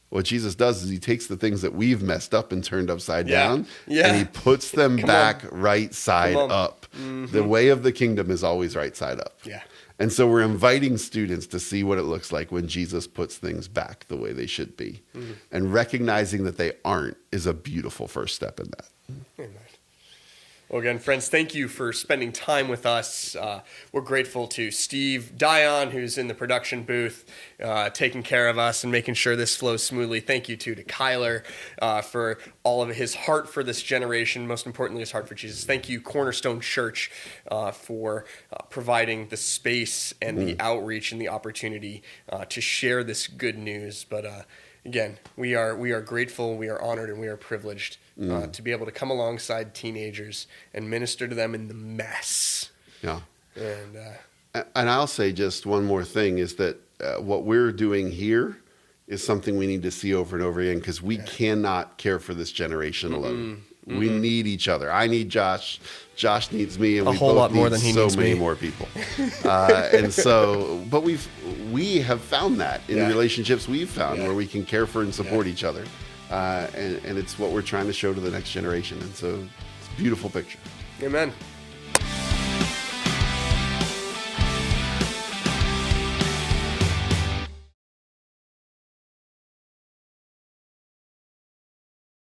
What Jesus does is he takes the things that we've messed up and turned upside down, and he puts them back right side up. Mm-hmm. The way of the kingdom is always right side up. Yeah. And so we're inviting students to see what it looks like when Jesus puts things back the way they should be. Mm-hmm. And recognizing that they aren't is a beautiful first step in that. Amen. Well, again, friends, thank you for spending time with us. We're grateful to Steve Dion, who's in the production booth, taking care of us and making sure this flows smoothly. Thank you, to Kyler, for all of his heart for this generation, most importantly, his heart for Jesus. Thank you, Cornerstone Church, for providing the space and the outreach and the opportunity to share this good news. But again, we are grateful, we are honored, and we are privileged to be able to come alongside teenagers and minister to them in the mess. Yeah. And I'll say just one more thing is that what we're doing here is something we need to see over and over again because we cannot care for this generation alone. Mm-hmm. We need each other. I need Josh. Josh needs me, and we both need so many more people. And so, but we have found that in relationships we've found where we can care for and support each other. And it's what we're trying to show to the next generation. And so it's a beautiful picture. Amen.